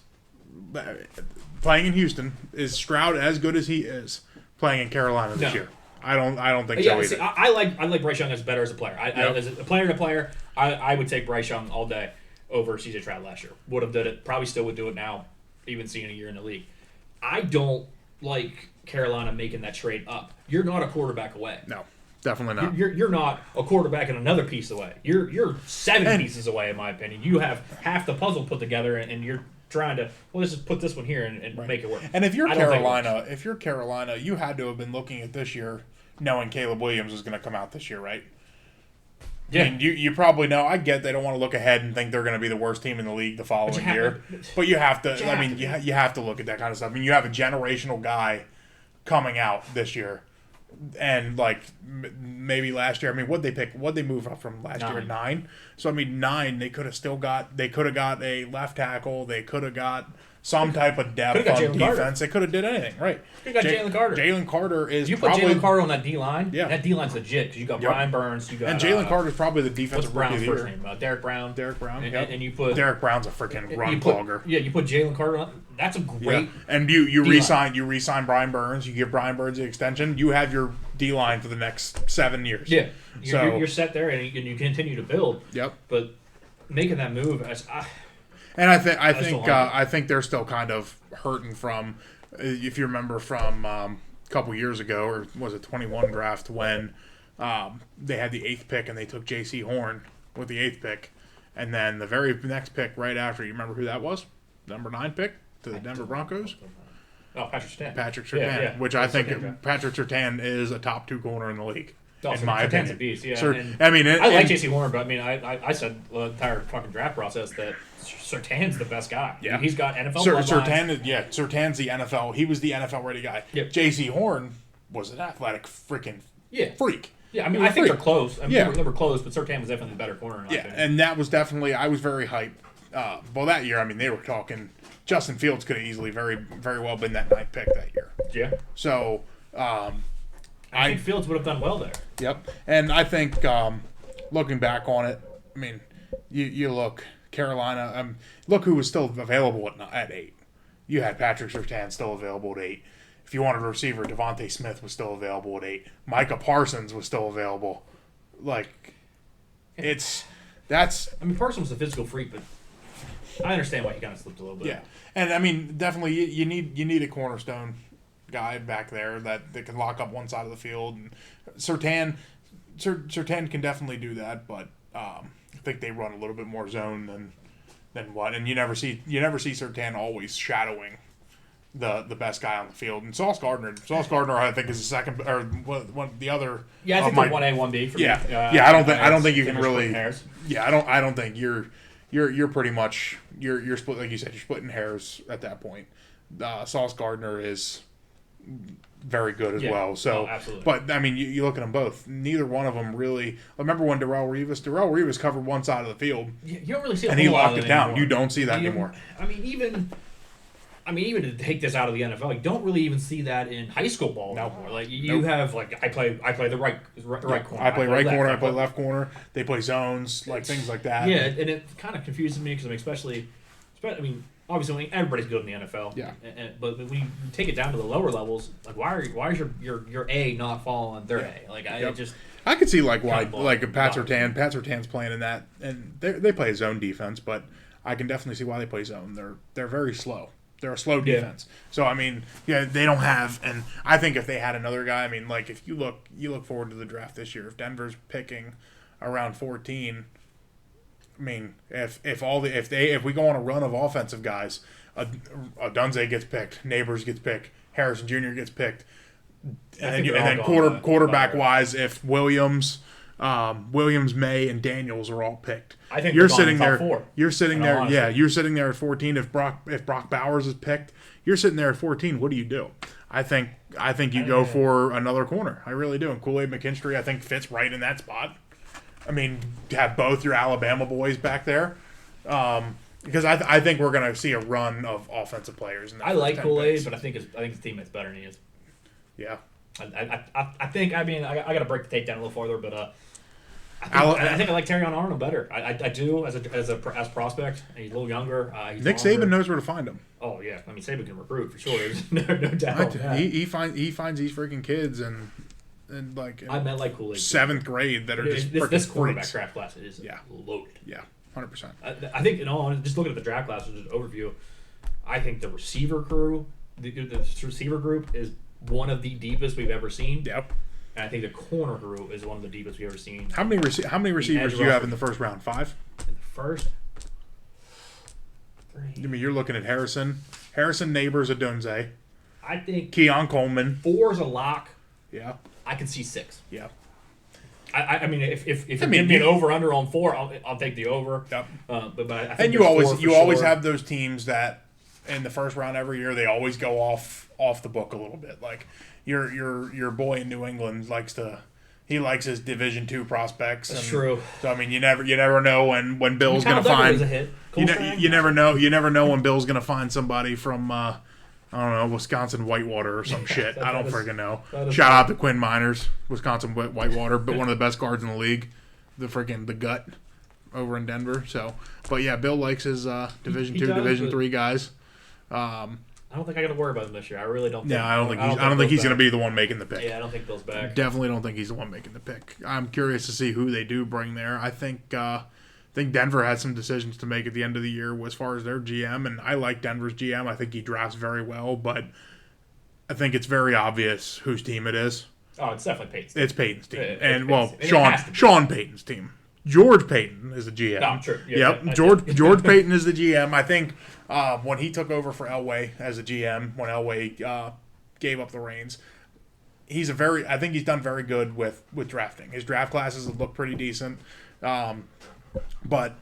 playing in Houston? Is Stroud as good as he is playing in Carolina this year? I don't think so either. See, I like Bryce Young as better as a player. As a player to player, I would take Bryce Young all day over C.J. Stroud last year. Would have done it. Probably still would do it now, even seeing a year in the league. I don't like Carolina making that trade up. You're not a quarterback away. No, definitely not. You're not a quarterback and another piece away. You're seven pieces away, in my opinion. You have half the puzzle put together, and you're trying to let's just put this one here and make it work. And if you're Carolina, you had to have been looking at this year, knowing Caleb Williams was going to come out this year, right? Yeah. I mean, you probably know. I get they don't want to look ahead and think they're going to be the worst team in the league the following year. But you have to. I mean, you have to look at that kind of stuff. I mean, you have a generational guy coming out this year, and like maybe last year. I mean, what'd they pick? What'd they move up from last year? 9. So I mean, 9. They could have still got. They could have got a left tackle. They could have got some type of depth on defense. They could have did anything, right? You got Jalen Carter. Jalen Carter is. You put Jalen Carter on that D line. Yeah, that D line's legit because you got Brian Burns. You got and Jalen Carter is probably the defensive rookie of the year. What's Brown's first name? Derek Brown. Derek Brown. And you put Derek Brown's a freaking run clogger. Yeah, you put Jalen Carter on. That's a great. Yeah. And you re-sign Brian Burns. You give Brian Burns the extension. You have your D line for the next 7 years. Yeah, you're set there, and you continue to build. Yep. But making that move, and I think they're still kind of hurting from, if you remember from a couple years ago, or was it 21 draft when they had the 8th pick and they took J.C. Horn with the 8th pick, and then the very next pick right after, you remember who that was? Number 9 pick to the Denver Broncos. Oh, Patrick Surtain. Yeah. Which I think Patrick Surtain is a top 2 corner in the league. In my opinion, a beast. Yeah. I like J.C. Horn, but I mean, I said the entire fucking draft process that Surtain's the best guy. Yeah, he's got NFL. Surtain's the NFL. He was the NFL ready guy. Yep. J.C. Horn was an athletic freaking freak. Yeah, I mean, I think they're close. I mean, they were close, but Surtain was definitely the better corner. And that was definitely. I was very hyped. Well, that year, I mean, they were talking. Justin Fields could have easily very, very well been that 9th pick that year. Yeah. So. I think Fields would have done well there. Yep. And I think looking back on it, I mean, you look, Carolina, look who was still available at 8. You had Patrick Surtain still available at 8. If you wanted a receiver, Devontae Smith was still available at 8. Micah Parsons was still available. Like, I mean, Parsons was a physical freak, but I understand why he kind of slipped a little bit. Yeah. And, I mean, definitely you need a cornerstone guy back there that can lock up one side of the field, and Surtain can definitely do that, but I think they run a little bit more zone than what, and you never see Surtain always shadowing the best guy on the field. And Sauce Gardner I think is the second or one the other. Yeah, I think they're 1A 1B for me. I don't think you can really. Yeah, I don't think you're pretty much you're split, like you said, you're splitting hairs at that point. Sauce Gardner is very good as well. So, but I mean, you look at them both. Neither one of them really. I remember when Darrelle Revis covered one side of the field. You don't really see, and he locked it down. You don't see that anymore. I mean, even to take this out of the NFL, you don't really even see that in high school ball anymore. Like you have, like I play the right corner. I play right corner. I play left corner. They play zones, like things like that. Yeah, and it kind of confuses me because I mean, especially, I mean. obviously everybody's good in the NFL. Yeah. But when you take it down to the lower levels, like why is your A not falling third A? Like I could see like why Pat Surtan's playing in that, and they play zone defense, but I can definitely see why they play zone. They're very slow. They're a slow defense. So I mean, they don't have, and I think if they had another guy, I mean, like if you look forward to the draft this year, if Denver's picking around 14, I mean, if we go on a run of offensive guys, Dunze gets picked, Neighbors gets picked, Harrison Jr. gets picked, and then quarterback wise, if Williams, May, and Daniels are all picked, I think you're sitting there. Four, you're sitting there. Honestly. Yeah, you're sitting there at 14. If Brock Bowers is picked, you're sitting there at 14. What do you do? I think you go for another corner. I really do. And Kool-Aid McKinstry, I think, fits right in that spot. I mean, have both your Alabama boys back there. Because I think we're going to see a run of offensive players. I like Kool-Aid, but I think his teammate's better than he is. Yeah. I think, I mean, I got to break the tape down a little farther, but I think I like Terrion Arnold better. I do as prospect. He's a little younger. Nick Saban knows where to find him. Oh yeah, I mean Saban can recruit for sure. There's no doubt. He finds these freaking kids and like I meant like Kool-Aid 7th grade that are just this quarterback draft class is loaded. Yeah, 100%. I think in all honesty, just looking at the draft class, just an overview. I think the receiver crew, the receiver group is one of the deepest we've ever seen. Yep. And I think the corner group is one of the deepest we've ever seen. How many receivers do you have in the first round? 5? In the first 3. I mean, you're looking at Harrison Neighbors, Adunze. I think Keon Coleman. 4 is a lock. Yeah. I can see 6. Yeah. I mean, if you're giving me an over/under on 4, I'll take the over. Yep. But I think and you always have those teams that in the first round every year they always go off the book a little bit. Like your boy in New England likes his Division II prospects. That's true. So I mean, you never know when Bill's going to find. You never know when Bill's going to find somebody from I don't know, Wisconsin Whitewater or some shit. I don't freaking know. Shout out to Quinn Miners, Wisconsin Whitewater, but one of the best guards in the league. The gut over in Denver. So, but yeah, Bill likes his Division II, Division III guys. I don't think I got to worry about him this year. I really don't. Yeah, I don't think he's going to be the one making the pick. Yeah, I don't think Bill's back. Definitely don't think he's the one making the pick. I'm curious to see who they do bring there. I think Denver has some decisions to make at the end of the year as far as their GM, and I like Denver's GM. I think he drafts very well, but I think it's very obvious whose team it is. Oh, it's definitely Peyton's team. It's Peyton's team. Sean Payton's team. George Payton is the GM. No, true. Yeah, yep. George Payton is the GM. I think when he took over for Elway as a GM, when Elway gave up the reins, I think he's done very good with drafting. His draft classes have looked pretty decent. But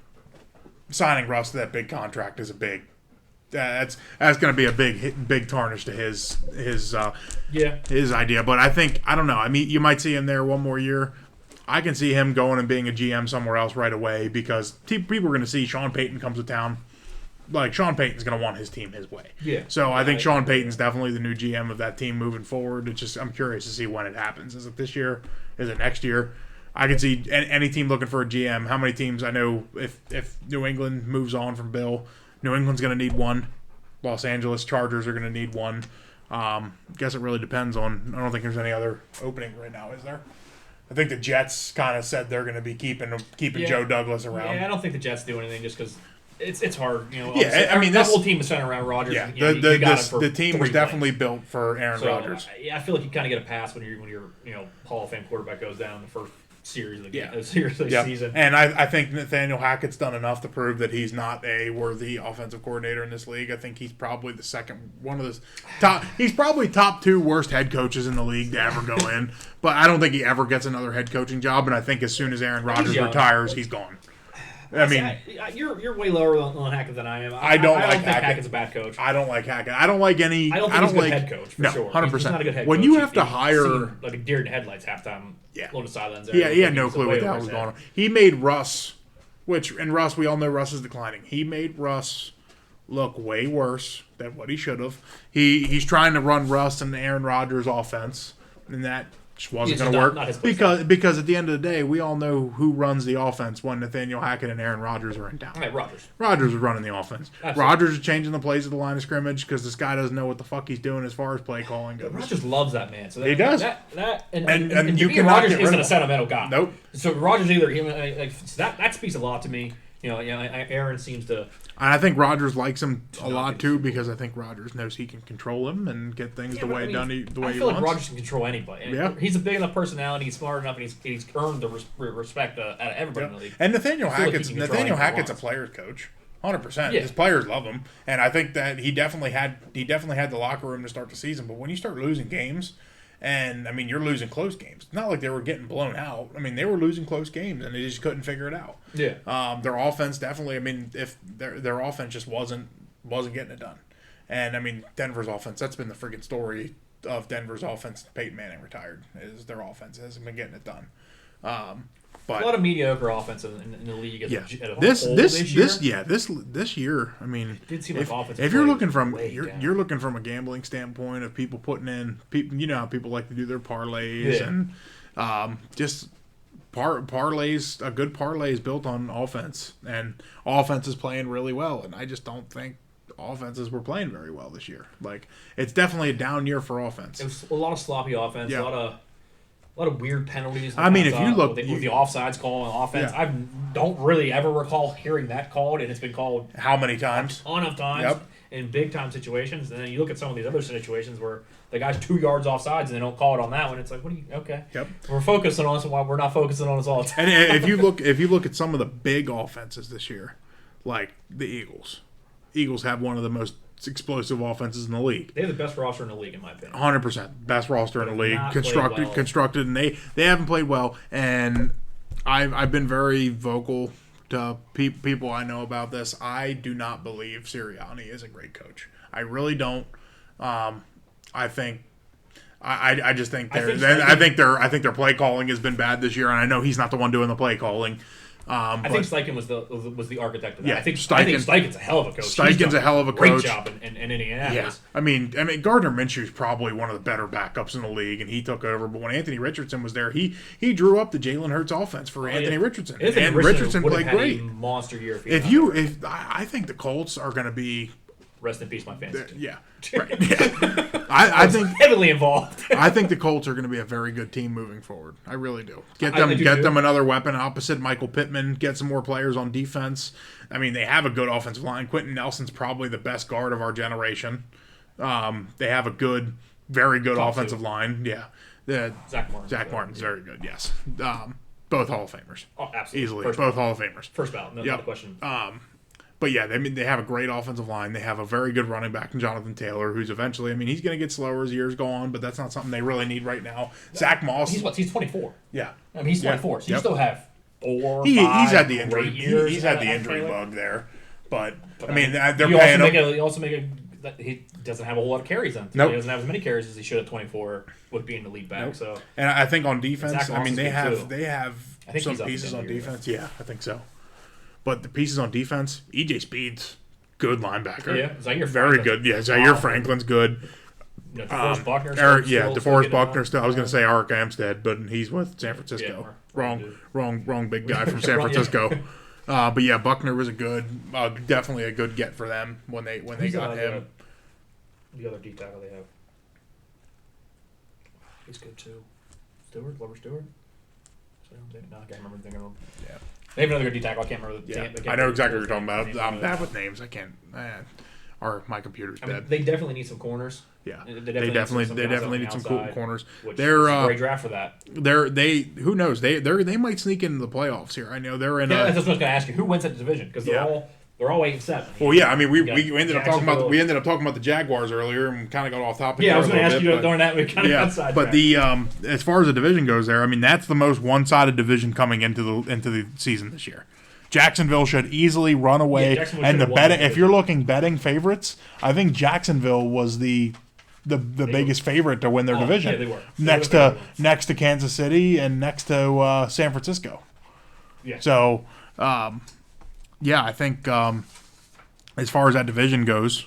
signing Russ to that big contract is a big. That's going to be a big tarnish to his idea. But I don't know. I mean, you might see him there one more year. I can see him going and being a GM somewhere else right away because people are going to see Sean Payton comes to town. Like Sean Payton's going to want his team his way. Yeah. So I think Sean Payton's definitely the new GM of that team moving forward. It's just I'm curious to see when it happens. Is it this year? Is it next year? I can see any team looking for a GM. How many teams I know if New England moves on from Bill, New England's going to need one. Los Angeles Chargers are going to need one. Guess it really depends on. I don't think there's any other opening right now, is there? I think the Jets kind of said they're going to be keeping Joe Douglas around. Yeah, I don't think the Jets do anything just because it's hard. You know, yeah, I mean that whole team is centered around Rodgers. Yeah, the team was definitely built for Aaron Rodgers. I feel like you kind of get a pass when your Hall of Fame quarterback goes down in the first series of the game, season. And I think Nathaniel Hackett's done enough to prove that he's not a worthy offensive coordinator in this league. I think he's probably the second one of the top. He's probably top 2 worst head coaches in the league to ever go in. But I don't think he ever gets another head coaching job. And I think as soon as Aaron Rodgers retires, he's gone. I mean, you're way lower on Hackett than I am. I don't think Hackett's a bad coach. I don't like Hackett. I don't like any. I don't think he's a good head coach for sure. 100%. He's not a good head coach. When you have to hire like a deer in the headlights halftime, loaded sidelines. He had no clue what the hell was going on. He made Russ, we all know Russ is declining. He made Russ look way worse than what he should have. He's trying to run Russ and Aaron Rodgers offense, and that Just wasn't It's going to not- work not his play because at the end of the day, we all know who runs the offense when Nathaniel Hackett and Aaron Rodgers are in town. Right, Rodgers. Rodgers is running the offense. Absolutely. Rodgers is changing the plays at the line of scrimmage because this guy doesn't know what the fuck he's doing as far as play calling goes. Rodgers loves that man. So that, He does. And you you cannot Rodgers get rid isn't of a him. sentimental guy. Nope. So Rodgers either so that speaks a lot to me. Aaron seems to. And I think Rodgers likes him a lot too because I think Rodgers knows he can control him and get things the way he wants. I feel like Rodgers can control anybody. Yeah. He's a big enough personality. He's smart enough, and he's earned the respect out of everybody in the league. And Nathaniel I feel like he Hackett's can control anything he a player's coach. 100%. Yeah. His players love him, and I think that he definitely had the locker room to start the season. But when you start losing games, and I mean you're losing close games. It's not like they were getting blown out. I mean they were losing close games, and they just couldn't figure it out. Yeah. Their offense definitely. I mean if their offense just wasn't getting it done, and I mean Denver's offense. That's been the freaking story of Denver's offense. Peyton Manning retired is their offense hasn't been getting it done. But a lot of mediocre offense in the league as a whole this year. this year. I mean, It did seem like offensive if you're play looking was from way down. you're looking from a gambling standpoint of people putting in people, you know how people like to do their parlays and just parlays. A good parlay is built on offense, and offense is playing really well. And I just don't think offenses were playing very well this year. Like it's definitely a down year for offense. It was a lot of sloppy offense. Yeah. A lot of weird penalties. I mean, if you look with the offsides call on offense, Yeah. I don't really ever recall hearing that called, and it's been called How many times? a ton of times Yep. in big time situations. And then you look at some of these other situations where the guy's 2 yards offsides and they don't call it on that one. It's like, what do you? Okay, Yep. we're focusing on this while we're not focusing on this all the time. And if you look at some of the big offenses this year, like the Eagles have one of the most explosive offenses in the league. They have the best roster in the league, in my opinion. 100% best roster in the league, not played well. constructed, and they haven't played well. And I've been very vocal to people I know about this. I do not believe Sirianni is a great coach. I really don't. I think. I just think I think their play calling has been bad this year, and I know he's not the one doing the play calling. I think Steichen was the architect of that. Yeah, I think Steichen's a hell of a coach. Steichen's a hell of a great coach. job in Indianapolis. Yeah, I mean, Gardner Minshew's probably one of the better backups in the league, and he took over. But when Anthony Richardson was there, he drew up the Jalen Hurts offense for Anthony Richardson, and Richardson would played have had great. a monster year. I think the Colts are going to be. Rest in peace, my fantasy team. Yeah, right. Yeah. I think heavily involved. I think the Colts are going to be a very good team moving forward. I really do. Get I do too. them another weapon opposite Michael Pittman. Get some more players on defense. I mean, they have a good offensive line. Quentin Nelson's probably the best guard of our generation. They have a very good offensive line. Yeah, Zach Martin's very good. Yes, both Hall of Famers. Oh, absolutely. Easily, First both Hall of Famers. First ballot, no question. But yeah, they have a great offensive line. They have a very good running back in Jonathan Taylor, who's eventually, I mean, he's going to get slower as years go on, but that's not something they really need right now. Zach Moss. He's 24. Yeah. I mean, he's 24, so you still have 4, he's 5 had the injury. great years. He's had the injury Taylor. bug there. But I mean, they're you paying him. He doesn't have a whole lot of carries on. Nope. He doesn't have as many carries as he should at 24 with being the lead back. Nope. So, and I think on defense, Zach I mean, Moss they have some pieces on defense. Yeah, I think so. But the pieces on defense, EJ Speed's good linebacker. Yeah, Zaire very Franklin. good. Yeah, Zaire Franklin's good. DeForest Buckner. DeForest Buckner still. I was going to say Eric Amstead, but he's with San Francisco. Yeah, wrong big guy from San Francisco. But yeah, Buckner was definitely a good get for them when they got him. The other D tackle they have. He's good too. Glover Stewart. No, I can't remember the thing of him. Yeah. They have another good D tackle. I can't remember the name. I know exactly what you're talking about. I'm bad with names. I can't. Or my computer's dead. They definitely need some corners. Yeah, they definitely need some cool corners. They're a great draft for that. Who knows? They might sneak into the playoffs here. I know they're in. Yeah, that's what I was going to ask you. Who wins that division? Because they're all 8-7. Well, yeah. I mean, we ended up talking about the Jaguars earlier and kind of got off topic. Yeah, I was going to ask you during that. We kind of got sidetracked. But the as far as the division goes, there, I mean, that's the most one-sided division coming into the season this year. Jacksonville should easily run away, and the betting. If you're looking betting favorites, I think Jacksonville was the biggest favorite to win their division. Yeah, they were. Next to Kansas City and next to San Francisco. Yeah. So, I think as far as that division goes,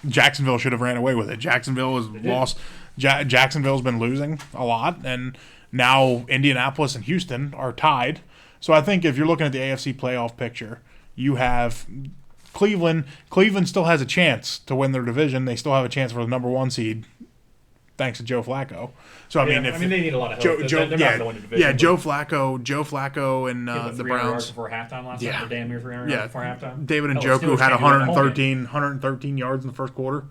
Jacksonville should have ran away with it. Jacksonville has lost. Jacksonville's been losing a lot, and now Indianapolis and Houston are tied. So I think if you're looking at the AFC playoff picture, you have Cleveland. Cleveland still has a chance to win their division. They still have a chance for the number 1 seed, thanks to Joe Flacco. So I mean, they need a lot of help. They're not going to win the division. Yeah, Joe Flacco, and the Browns before halftime last night. Damn near 300 yards before halftime. David Njoku had 113 yards in the first quarter.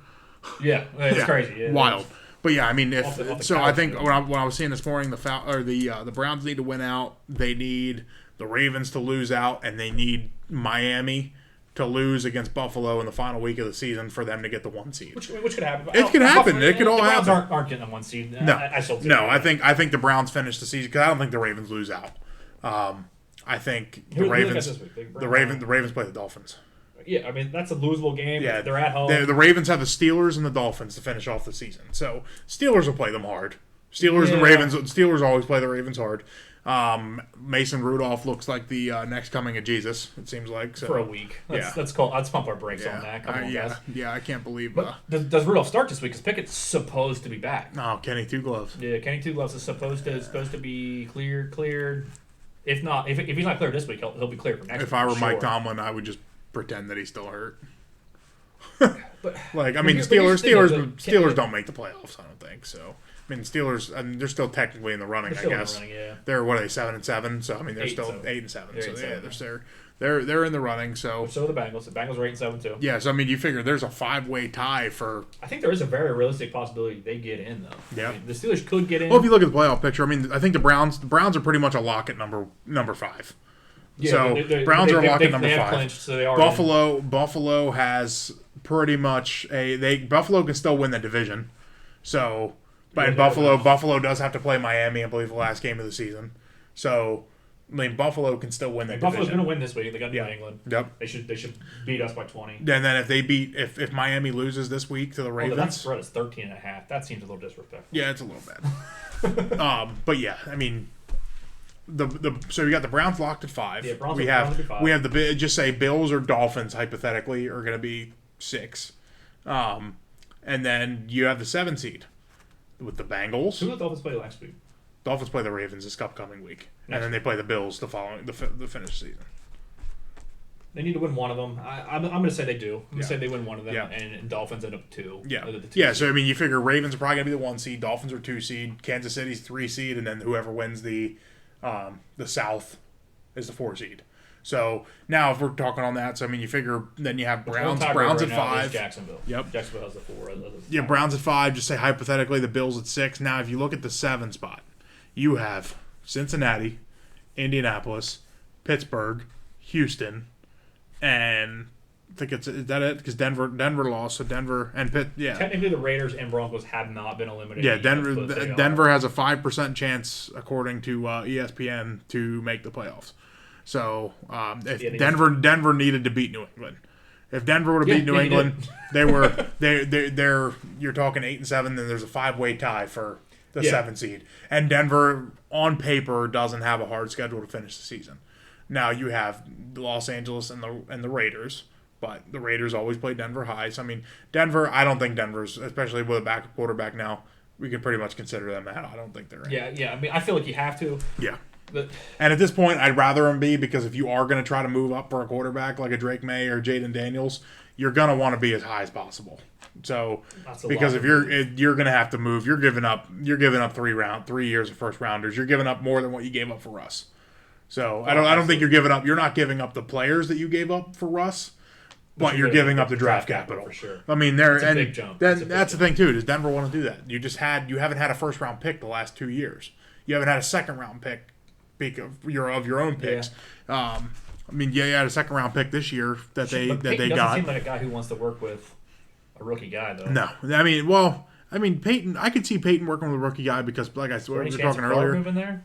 Yeah, it's crazy. Yeah, wild. But yeah, I mean, I think when I was seeing this morning, the Browns need to win out. They need the Ravens to lose out, and they need Miami to lose against Buffalo in the final week of the season for them to get the 1 seed. Which could happen. It could happen. It could all happen. The Browns aren't getting the 1 seed. I think the Browns finish the season because I don't think the Ravens lose out. I think the Ravens play the Dolphins. Yeah, I mean that's a losable game. Yeah, they're at home. The Ravens have the Steelers and the Dolphins to finish off the season. So Steelers will play them hard. Steelers always play the Ravens hard. Mason Rudolph looks like the next coming of Jesus. It seems like for a week. Let's pump our brakes on that. I can't believe. But does Rudolph start this week? Because Pickett's supposed to be back. No, Kenny Two Gloves. Yeah, Kenny Two Gloves is supposed to be cleared. If not, if he's not cleared this week, he'll be cleared for next week. If I were Mike Tomlin, I would just pretend that he's still hurt. Steelers don't make the playoffs. I don't think so. I mean, Steelers. I mean, they're still technically in the running. I guess they're what are they 7-7? So I mean, they're still 8-7. So they're in the running. So are the Bengals. The Bengals are 8-7 too. Yeah. So I mean, you figure there's a 5-way tie for. I think there is a very realistic possibility they get in though. Yeah. I mean, the Steelers could get in. Well, if you look at the playoff picture, I mean, I think the Browns are pretty much a lock at number 5. Yeah, so Browns are a lock at number 5. Clinched, so they are Buffalo has pretty much Buffalo can still win the division. So. But Buffalo does have to play Miami, I believe, the last game of the season. So, I mean, Buffalo can still win the division. Buffalo's going to win this week. They got New England. Yep. They should beat us by 20. And then if Miami loses this week to the Ravens, that spread is 13.5. That seems a little disrespectful. Yeah, it's a little bad. But yeah, I mean, so we got the Browns locked at 5. Yeah, Browns we have the just say Bills or Dolphins hypothetically are going to be 6, and then you have the 7 seed. With the Bengals. Who did the Dolphins play last week? Dolphins play the Ravens this upcoming week. And then they play the Bills the finish season. They need to win one of them. I'm going to say they do. I'm going to say they win one of them, and Dolphins end up 2. Yeah. So I mean, you figure Ravens are probably going to be the 1 seed, Dolphins are 2 seed, Kansas City's 3 seed, and then whoever wins the South is the 4 seed. So now if we're talking on that, so I mean, you figure then you have Browns at 5. Jacksonville. Yep. Jacksonville has the 4. Yeah, Browns at 5. Just say hypothetically the Bills at 6. Now if you look at the 7 spot, you have Cincinnati, Indianapolis, Pittsburgh, Houston, and I think is that it? Because Denver lost, so Denver and Pitt. Yeah. Technically, the Raiders and Broncos have not been eliminated. Yeah, Denver has a 5% chance according to ESPN to make the playoffs. So if Denver needed to beat New England, if Denver would have beat New England, they're you're talking 8-7. Then there's a 5-way tie for the 7 seed, and Denver on paper doesn't have a hard schedule to finish the season. Now you have Los Angeles and the Raiders, but the Raiders always play Denver high. So I mean, Denver. I don't think Denver's, especially with a backup quarterback now, we can pretty much consider them out. I don't think they're in. Yeah. I mean, I feel like you have to. Yeah. And at this point, I'd rather him be, because if you are going to try to move up for a quarterback like a Drake May or Jaden Daniels, you're going to want to be as high as possible. So because if you're going to have to move, you're giving up 3 years of first rounders. You're giving up more than what you gave up for Russ. So I don't think you're not giving up the players that you gave up for Russ, but you're giving up the draft capital. For sure. I mean, that's a big jump. That's the thing too. Does Denver want to do that? You haven't had a first round pick the last 2 years. You haven't had a second round pick of your own picks. Yeah. I mean, you had a second round pick this year that they got. Doesn't seem like a guy who wants to work with a rookie guy, though. No, I mean, Peyton. I could see Peyton working with a rookie guy because, like I said, we were talking earlier. Moving there?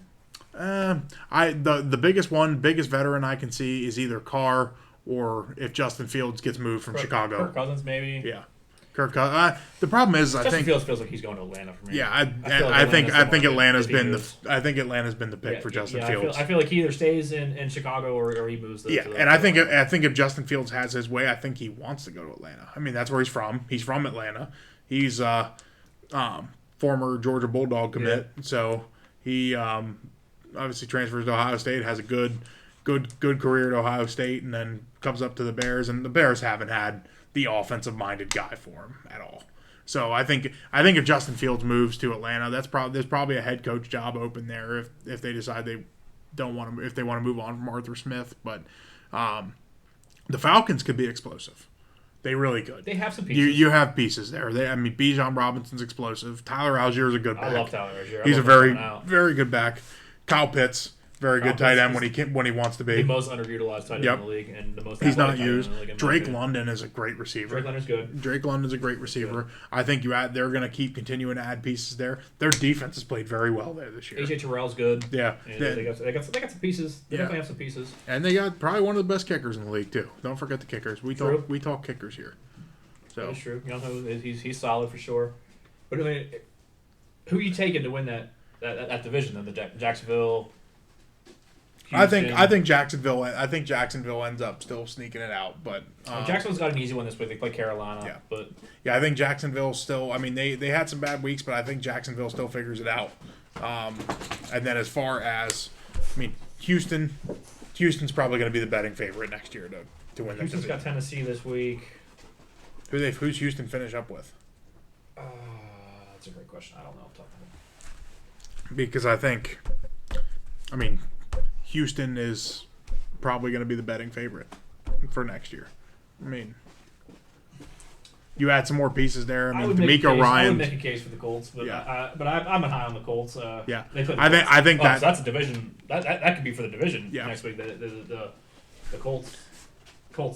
The biggest veteran I can see is either Carr or if Justin Fields gets moved from Chicago. Kirk Cousins, maybe. Yeah. Kirk Cousins. The problem is, Justin Fields feels like he's going to Atlanta for me. Yeah, I think Atlanta's been the pick for Justin Fields. I feel like he either stays in Chicago or he moves. I think if Justin Fields has his way, I think he wants to go to Atlanta. I mean, that's where he's from. He's from Atlanta. He's former Georgia Bulldog commit, so he obviously transfers to Ohio State, has a good career at Ohio State, and then comes up to the Bears, and the Bears haven't had the offensive-minded guy for him at all. So I think if Justin Fields moves to Atlanta, there's probably a head coach job open there if they decide they don't want to, if they want to move on from Arthur Smith. But the Falcons could be explosive. They really could. They have some pieces. You have pieces there. Bijan Robinson's explosive. Tyler Allgeier's a good back. I love Tyler Algier. He's a very good back. Kyle Pitts, very good tight end when he wants to be. The most underutilized tight end in the league, and the most. He's not used. Drake London is a great receiver. Drake London's good. Drake London's a great receiver. Good. I think they're going to keep continuing to add pieces there. Their defense has played very well there this year. AJ Terrell's good. Yeah, they got some pieces. They definitely have some pieces. And they got probably one of the best kickers in the league too. Don't forget the kickers. We talk kickers here. So that's true. He's solid for sure. But I mean, who are you taking to win that division? Then the Jacksonville. Houston. I think Jacksonville ends up still sneaking it out, but Jacksonville's got an easy one this week. They play Carolina. Yeah, but I think Jacksonville still. I mean, they had some bad weeks, but I think Jacksonville still figures it out. And then as far as, I mean, Houston's probably going to be the betting favorite next year to win. Houston's got Tennessee this week. Who's Houston finish up with? That's a great question. I don't know off the top of my head. Because I mean, Houston is probably going to be the betting favorite for next year. I mean, you add some more pieces there. I mean, D'Amico Ryan. I would make a case for the Colts, but I'm high on the Colts. Yeah, I think that. So that's a division. That could be for the division next week. The Colts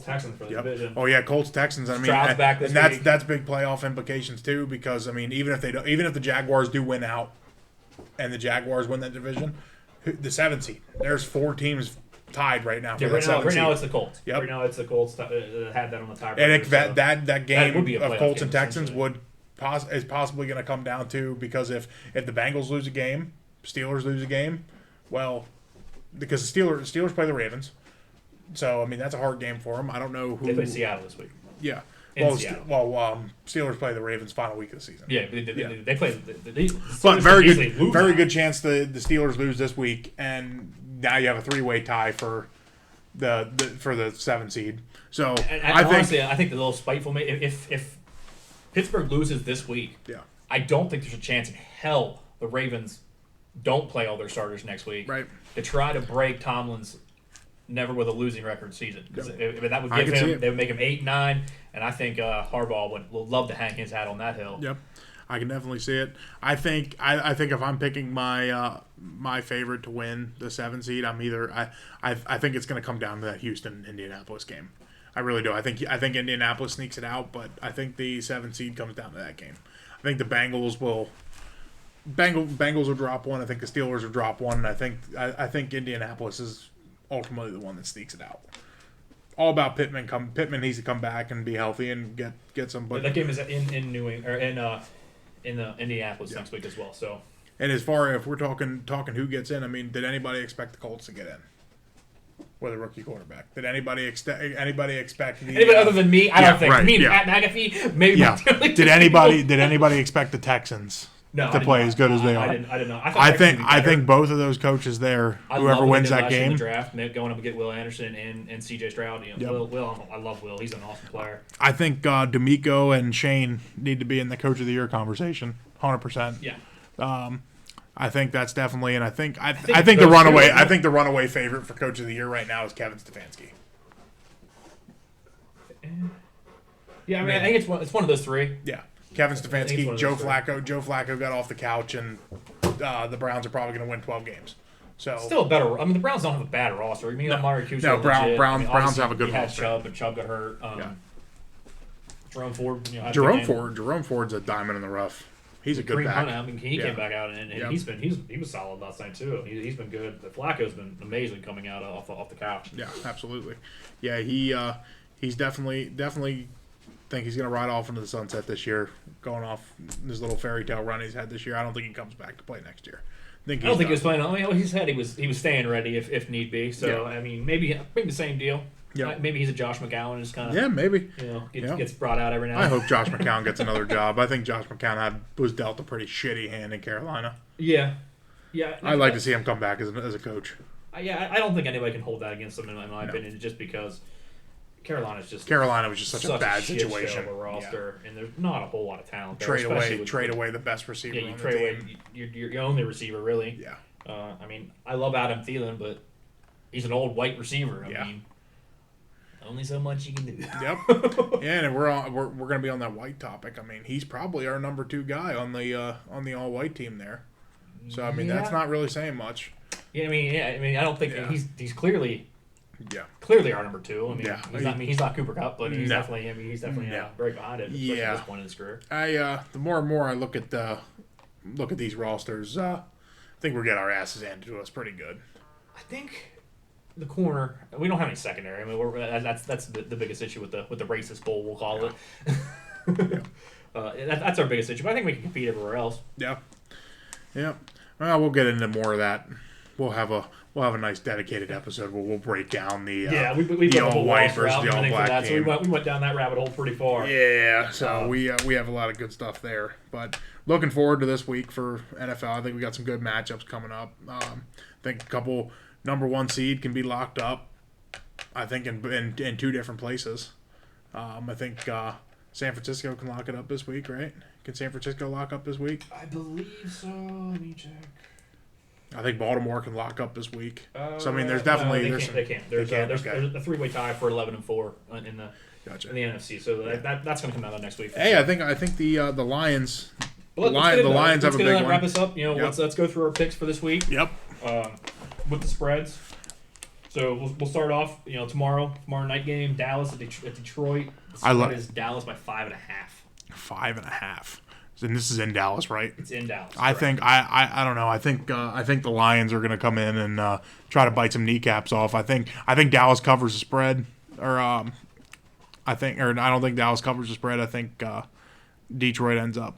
Texans for the division. Oh yeah, Colts Texans. I mean, Stroud's back this week. That's big playoff implications too, because I mean, even if the Jaguars do win out, and the Jaguars win that division, the 7th seed. There's 4 teams tied right now. Right now it's the Colts. Yep. Right now it's the Colts that had that on the tiebreaker. And that game of Colts and Texans is possibly going to come down to, because if the Bengals lose a game, Steelers lose a game, well, because the Steelers play the Ravens. So, I mean, that's a hard game for them. I don't know who. They play Seattle this week. Yeah. Steelers play the Ravens final week of the season. Yeah, they play. But very good chance the Steelers lose this week, and now you have a 3-way tie for the 7th seed. So honestly, I think the little spiteful if Pittsburgh loses this week, I don't think there's a chance in hell the Ravens don't play all their starters next week, right? To try to break Tomlin's never with a losing record season, because that would give him. They would make him 8-9, and I think Harbaugh would love to hang his hat on that hill. Yep, I can definitely see it. I think if I'm picking my favorite to win the 7th seed, I think it's going to come down to that Houston Indianapolis game. I really do. I think Indianapolis sneaks it out, but I think the 7th seed comes down to that game. I think the Bengals will drop one. I think the Steelers will drop one. And I think Indianapolis is ultimately the one that sneaks it out. All about Pittman. Pittman needs to come back and be healthy and get some. But that game is in New England, or in Indianapolis next week as well. So. And as far if we're talking who gets in, I mean, did anybody expect the Colts to get in with a rookie quarterback? Did anybody expect anybody other than me? I don't think. Right, me and Pat McAfee, maybe. Yeah. Did anybody expect the Texans? To play as good as they are. I didn't know. I think both of those coaches there, whoever wins that game, in the draft, going up and get Will Anderson and C.J. Stroud. Will, I love Will. He's an awesome player. I think D'Amico and Shane need to be in the Coach of the Year conversation, 100%. Yeah. I think that's definitely, and I think the runaway favorite for Coach of the Year right now is Kevin Stefanski. Yeah, I mean, I think it's one of those 3. Yeah. Kevin Stefanski, Joe Flacco. Joe Flacco got off the couch, and the Browns are probably going to win 12 games. So still better. I mean, the Browns don't have a bad roster. I mean, Amari Cooper. No, Browns have a good roster. Chubb, but Chubb got hurt. Jerome Ford. Jerome Ford's a diamond in the rough. He's a good back. Hunter, I mean, he came back out, and he was solid last night too. He's been good. The Flacco's been amazing coming out off the couch. Yeah, absolutely. Yeah, he's definitely think he's going to ride off into the sunset this year, going off this little fairy tale run he's had this year. I don't think he comes back to play next year. I don't think he was playing. I mean, he said he was staying ready if need be. So I mean, maybe the same deal. Yeah. Maybe he's a Josh McCown and just kind of maybe gets brought out every now. I hope Josh McCown gets another job. I think Josh McCown was dealt a pretty shitty hand in Carolina. Yeah. I'd like to see him come back as a coach. I don't think anybody can hold that against him in my opinion, just because Carolina was just such a bad situation. Of a roster, and there's not a whole lot of talent there. Trade away the best receiver. Yeah, you trade away your only receiver, really. Yeah. I mean, I love Adam Thielen, but he's an old white receiver. I mean, only so much you can do. Yep. Yeah, and we're going to be on that white topic. I mean, he's probably our number 2 guy on the all white team there. So I mean, that's not really saying much. Yeah, I mean, I don't think he's clearly. Yeah, clearly our number 2. I mean, he's not Cooper Kupp, but he's definitely right behind it. Especially at this point in his career. The more and more I look at these rosters, I think we're getting our asses handed to us pretty good. I think the corner. We don't have any secondary. I mean, that's the biggest issue with the racist bowl, we'll call it. That's our biggest issue. But I think we can compete everywhere else. Yeah. Yeah. Well, we'll get into more of that. We'll have a nice dedicated episode where we'll break down the all white versus the all black team. So we went down that rabbit hole pretty far. Yeah, so we have a lot of good stuff there. But looking forward to this week for NFL. I think we got some good matchups coming up. I think a couple number 1 seed can be locked up. I think in 2 different places. I think San Francisco can lock it up this week, right? Can San Francisco lock up this week? I believe so. Let me check. I think Baltimore can lock up this week. So I mean, there's definitely they can't. There's a 3-way tie for 11-4 in the NFC. So that's going to come out next week. Hey, I think the Lions. The Lions have a big one. Wrap us up. Let's go through our picks for this week. Yep. With the spreads. So we'll start off. Tomorrow night game, Dallas at Detroit. The spread is Dallas by 5.5. 5.5. And this is in Dallas, right? It's in Dallas. I think I don't know. I think the Lions are going to come in and try to bite some kneecaps off. I think Dallas covers the spread, I don't think Dallas covers the spread. I think Detroit ends up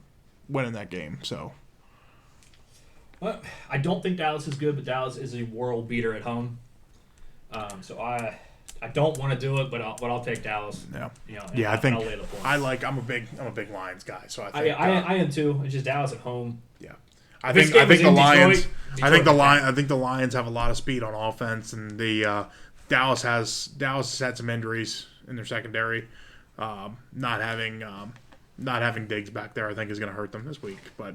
winning that game. So, well, I don't think Dallas is good, but Dallas is a world beater at home. So I don't want to do it, but I'll take Dallas. Yeah. I think I'm a big Lions guy, so I think I am too. It's just Dallas at home. Yeah, I think the Lions. I think the Lions have a lot of speed on offense, and the Dallas has had some injuries in their secondary. Not having Diggs back there, I think, is going to hurt them this week. But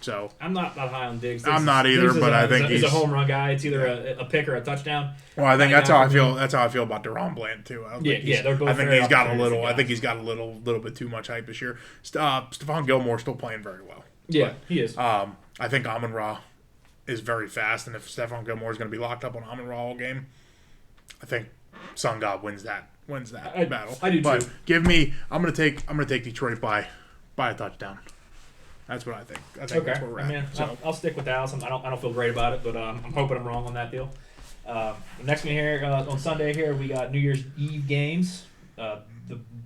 so I'm not high on Diggs. I'm not either, but I think he's a home run guy. It's either a pick or a touchdown. Well, I think that's how I feel. That's how I feel about DeRon Bland too. They're both. I think he's got a little. I think he's got a little bit too much hype this year. Stephon Gilmore's still playing very well. Yeah, he is. I think Amon-Ra is very fast, and if Stephon Gilmore is going to be locked up on Amon-Ra all game, I think Sun God wins that battle. I do but too. I'm going to take Detroit by a touchdown. That's what I think. I think that's where we're at. I'll stick with Dallas. I don't feel great about it, but I'm hoping I'm wrong on that deal. Next one here on Sunday here we got New Year's Eve games. The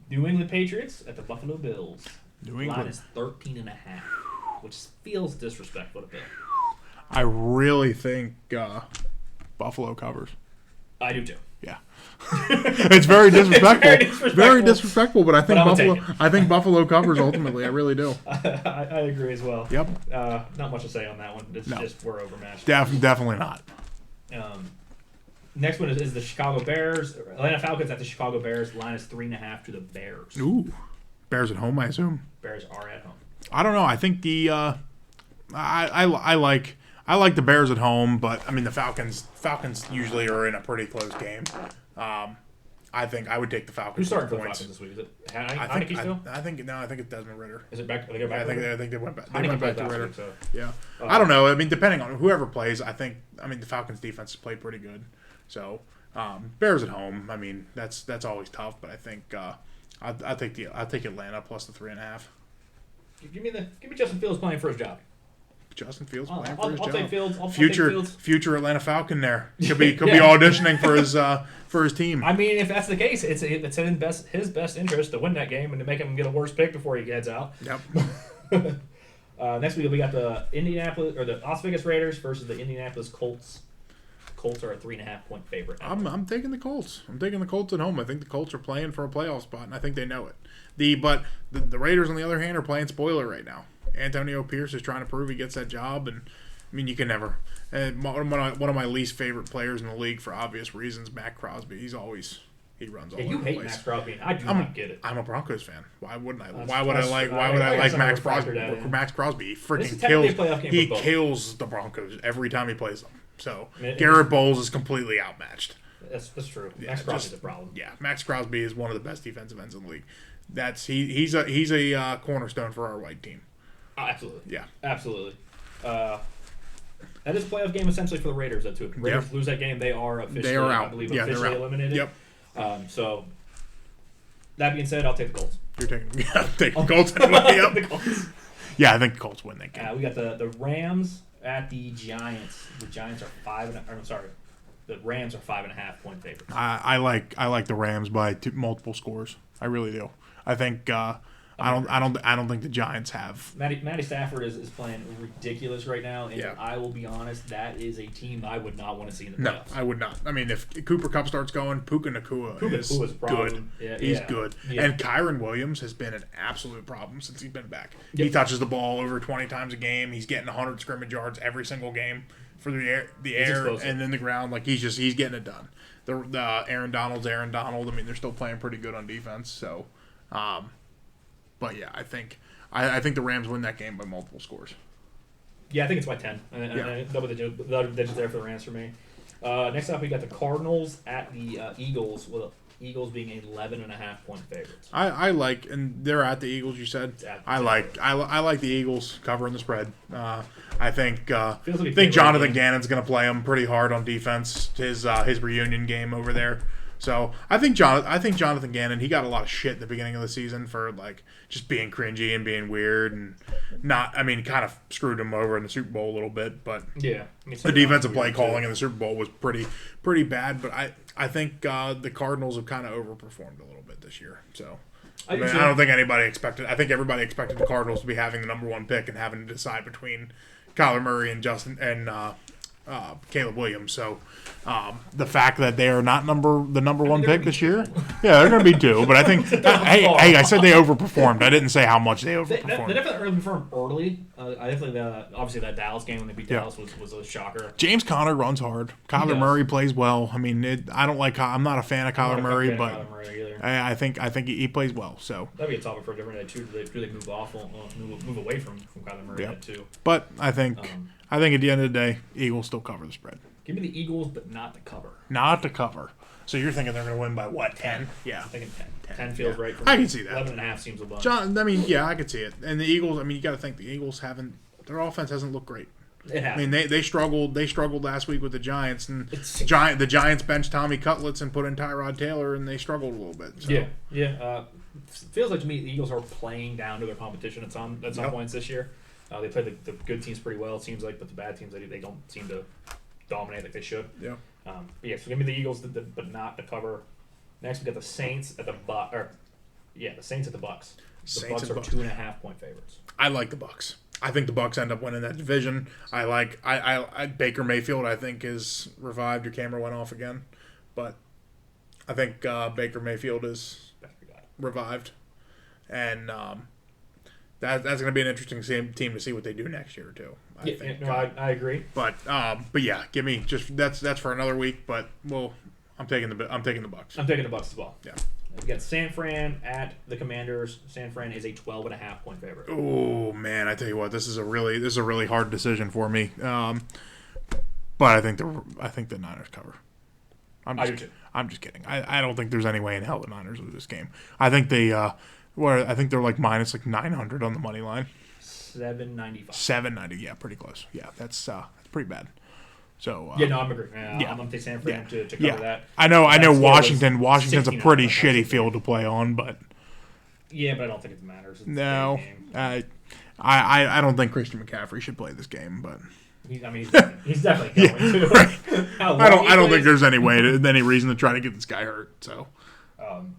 New England Patriots at the Buffalo Bills. New England line is 13.5, which feels disrespectful to pick. I really think Buffalo covers. I do too. Yeah, it's very disrespectful. Very disrespectful. But I think Buffalo covers ultimately. I really do. I agree as well. Yep. Not much to say on that one. It's just we're overmatched. Definitely not. Next one is the Chicago Bears. Atlanta Falcons at the Chicago Bears. Line is 3.5 to the Bears. Ooh, Bears at home, I assume. Bears are at home. I don't know. I think the I like the Bears at home, but I mean the Falcons usually are in a pretty close game. I think I would take the Falcons. Who's starting for the Falcons this week? Is it Heineke still? I think it's Desmond Ridder. Is it back? I think they went back. They went back to Ridder. Week, so. Yeah. I don't know. I mean, depending on whoever plays, I mean the Falcons defense has played pretty good. So Bears at home. I mean that's always tough, but I think I'll take Atlanta plus the 3.5. Give me Justin Fields playing for his job. Justin Fields I'll playing for his job. take Fields. I'll future take Fields. future Atlanta Falcon there could be auditioning for his team. I mean, if that's the case, it's in his best interest to win that game and to make him get a worse pick before he heads out. Yep. Next week we got the Las Vegas Raiders versus the Indianapolis Colts. Colts are a 3.5-point favorite. I'm taking the Colts. I'm taking the Colts at home. I think the Colts are playing for a playoff spot, and I think they know it. But the Raiders, on the other hand, are playing spoiler right now. Antonio Pierce is trying to prove he gets that job, and I mean, you can never. One of my least favorite players in the league for obvious reasons, Matt Crosby. He runs all over the place. You hate Max Crosby. I do not get it. I'm a Broncos fan. Why wouldn't I? Why would I like Max Crosby? Max Crosby, he freaking kills the Broncos every time he plays them. So Garrett Bowles is completely outmatched. That's true. Yeah, Max Crosby's a problem. Yeah, Max Crosby is one of the best defensive ends in the league. He's a cornerstone for our white team. Absolutely. Yeah. Absolutely. That is a playoff game essentially for the Raiders, though, too. If Raiders lose that game, they are officially, out. I believe, officially eliminated. Yep. So, that being said, I'll take the Colts. You're taking the Colts anyway. Yep. The Colts. Yeah, I think the Colts win that game. We got the Rams at the Giants. The Giants are the Rams are 5.5-point favorites. I like the Rams by multiple scores. I really do. I think I don't think the Giants have. Matty Stafford is playing ridiculous right now, and I will be honest, that is a team I would not want to see in the playoffs. No, I would not. I mean, if Cooper Kupp starts going, Puka Nacua is good. Yeah, he's good. Yeah. And Kyron Williams has been an absolute problem since he's been back. Yep. He touches the ball over 20 times a game. He's getting 100 scrimmage yards every single game for the air and then the ground. Like he's getting it done. The Aaron Donald. I mean, they're still playing pretty good on defense. So, but yeah, I think the Rams win that game by multiple scores. Yeah, I think it's by 10. Double digits there for the Rams for me. Next up, we got the Cardinals at the Eagles, with Eagles being 11.5-point favorites. I like, and they're at the Eagles. You said I like the Eagles covering the spread. I think Jonathan Gannon's going to play them pretty hard on defense. His reunion game over there. So I think Jonathan Gannon, he got a lot of shit at the beginning of the season for like just being cringy and being weird and kind of screwed him over in the Super Bowl a little bit. But the defensive play calling in the Super Bowl was pretty bad. But I think the Cardinals have kind of overperformed a little bit this year. So I don't think anybody expected. I think everybody expected the Cardinals to be having the number one pick and having to decide between Kyler Murray and Caleb Williams. So the fact that they are not the number one pick this year, they're going to be 2. But I think I said they overperformed. I didn't say how much they overperformed. They definitely overperformed early. I definitely obviously that Dallas game when they beat Dallas was a shocker. James Conner runs hard. Kyler Murray plays well. I mean, I'm not a fan of Kyler Murray, but I think he plays well. So that'd be a topic for a different day too. Do they move off or move away from Kyler Murray too? But I think at the end of the day, Eagles still cover the spread. Give me the Eagles, but not the cover. Not the cover. So you're thinking they're going to win by what, 10? Yeah. I'm thinking 10. 10 feels right for me. I can see that. 11.5 seems a bunch. I could see it. And the Eagles, you got to think the Eagles their offense hasn't looked great. It has. I mean, they struggled last week with the Giants, and the Giants benched Tommy Cutlets and put in Tyrod Taylor, and they struggled a little bit. So. Yeah. Feels like to me the Eagles are playing down to their competition at some points this year. They play the good teams pretty well, it seems like, but the bad teams, they don't seem to dominate like they should. Yeah. So give me the Eagles, but not the cover. Next, we got the Saints at the the Saints at the Bucks. The Bucks are 2.5-point favorites. I like the Bucks. I think the Bucks end up winning that division. I Baker Mayfield, I think, is revived. Your camera went off again, but I think Baker Mayfield is revived, and that's going to be an interesting team to see what they do next year too. I agree. But yeah, give me that's for another week. But I'm taking the Bucks. I'm taking the Bucks as well. Yeah. We got San Fran at the Commanders. San Fran is a 12.5-point favorite. Oh man, I tell you what, this is a really hard decision for me. But I think the Niners cover. I do too. I'm just kidding. I don't think there's any way in hell the Niners lose this game. I think they're like minus like 900 on the money line. 795. 790, yeah, pretty close. Yeah, that's pretty bad. So I'm agreeing. I'm gonna take San Fran to cover that. I know. Washington's a pretty shitty field to play on, but Yeah, but I don't think it matters. It's No, a game. I don't think Christian McCaffrey should play this game, but He's definitely going to. right. How I long don't think there's any reason to try to get this guy hurt. So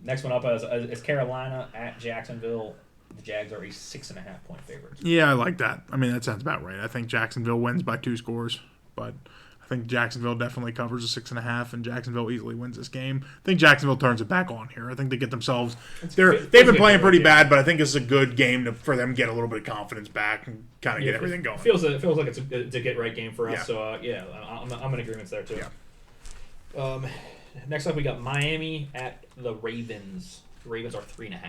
next one up is Carolina at Jacksonville. The Jags are a 6.5-point favorites. yeah, I like that. I mean, that sounds about right. I think Jacksonville wins by 2 scores, but I think Jacksonville definitely covers a 6.5, and Jacksonville easily wins this game. I think Jacksonville turns it back on here. I think they get themselves. They've been playing pretty bad, but I think this is a good game for them to get a little bit of confidence back and kind of get everything going. It feels like it's a get right game for us. Yeah. So I'm in agreement there too. Yeah. Next up, we got Miami at the Ravens. The Ravens are 3.5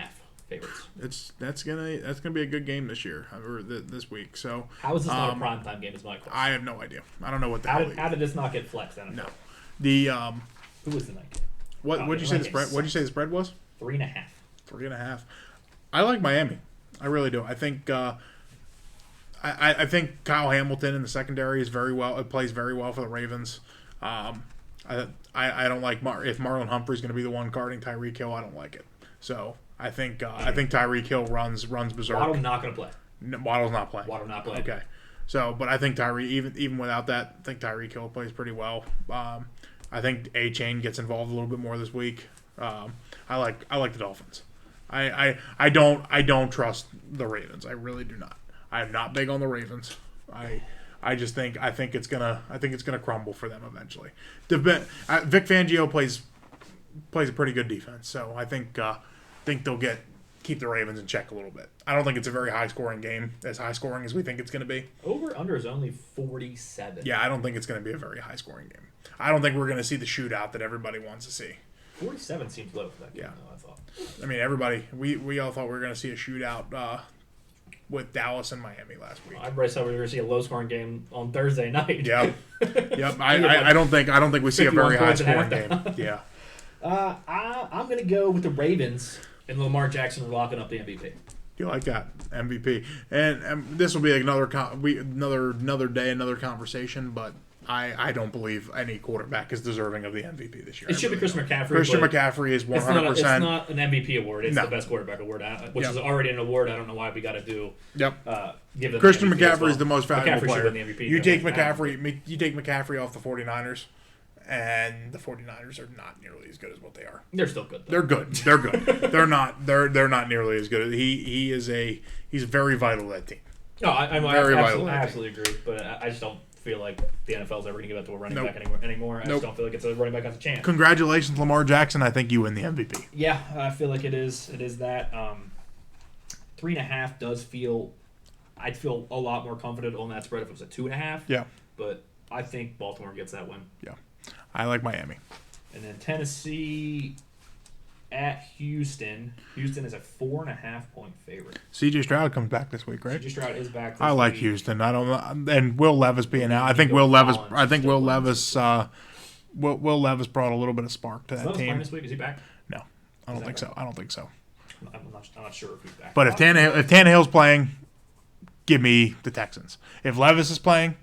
favorites. That's gonna be a good game this year or this week. So how is this not a primetime game? Is my question. I have no idea. I don't know what how did this not get flexed? No. The who was the night game? What would you say the spread? What did you say the spread was? 3.5. 3.5. I like Miami. I really do. I think I think Kyle Hamilton in the secondary is very well. It plays very well for the Ravens. I don't like if Marlon Humphrey's going to be the one guarding Tyreek Hill. I don't like it. So I think Tyreek Hill runs berserk. Waddle's not going to play. No, Waddle's not playing. Waddle not playing. Okay. So, but I think even without that, I think Tyreek Hill plays pretty well. I think A-Chain gets involved a little bit more this week. I like the Dolphins. I don't trust the Ravens. I really do not. I am not big on the Ravens. I think it's gonna crumble for them eventually. Vic Fangio plays a pretty good defense, so I think they'll keep the Ravens in check a little bit. I don't think it's a very high scoring game, as high scoring as we think it's going to be. Over under is only 47. Yeah, I don't think it's going to be a very high scoring game. I don't think we're going to see the shootout that everybody wants to see. 47 seems low for that game, though, I thought. I mean, we all thought we were going to see a shootout with Dallas and Miami last week. I thought we were going to see a low scoring game on Thursday night. Yep. I don't think we see a very high scoring game. Yeah. I'm going to go with the Ravens and Lamar Jackson locking up the MVP. You like that MVP, and this will be another day, another conversation. But I don't believe any quarterback is deserving of the MVP this year. It should be Christian McCaffrey. Christian McCaffrey is 100%. It's not an MVP award. It's the best quarterback award, which is already an award. I don't know why we got to do. Yep. Give them Christian the MVP McCaffrey is the most valuable player. The MVP, you take McCaffrey off the 49ers. And the 49ers are not nearly as good as what they are. They're still good, though. They're good. They're good. they're not nearly as good. He's very vital to that team. No, I absolutely agree. But I just don't feel like the NFL's ever going to give it to a running back anymore. I just don't feel like it's a running back has a chance. Congratulations, Lamar Jackson. I think you win the MVP. Yeah, I feel like it is that. 3.5 does feel. I'd feel a lot more confident on that spread if it was a 2.5. Yeah. But I think Baltimore gets that win. Yeah. I like Miami. And then Tennessee at Houston. Houston is a 4.5-point favorite. C.J. Stroud comes back this week, right? C.J. Stroud is back this I like week. Houston. I don't. And Will Levis being out. I think Will Levis brought a little bit of spark to that team. Playing this week? Is he back? No, I don't think so. I'm not sure if he's back. But if Tannehill's playing, give me the Texans. If Levis is playing,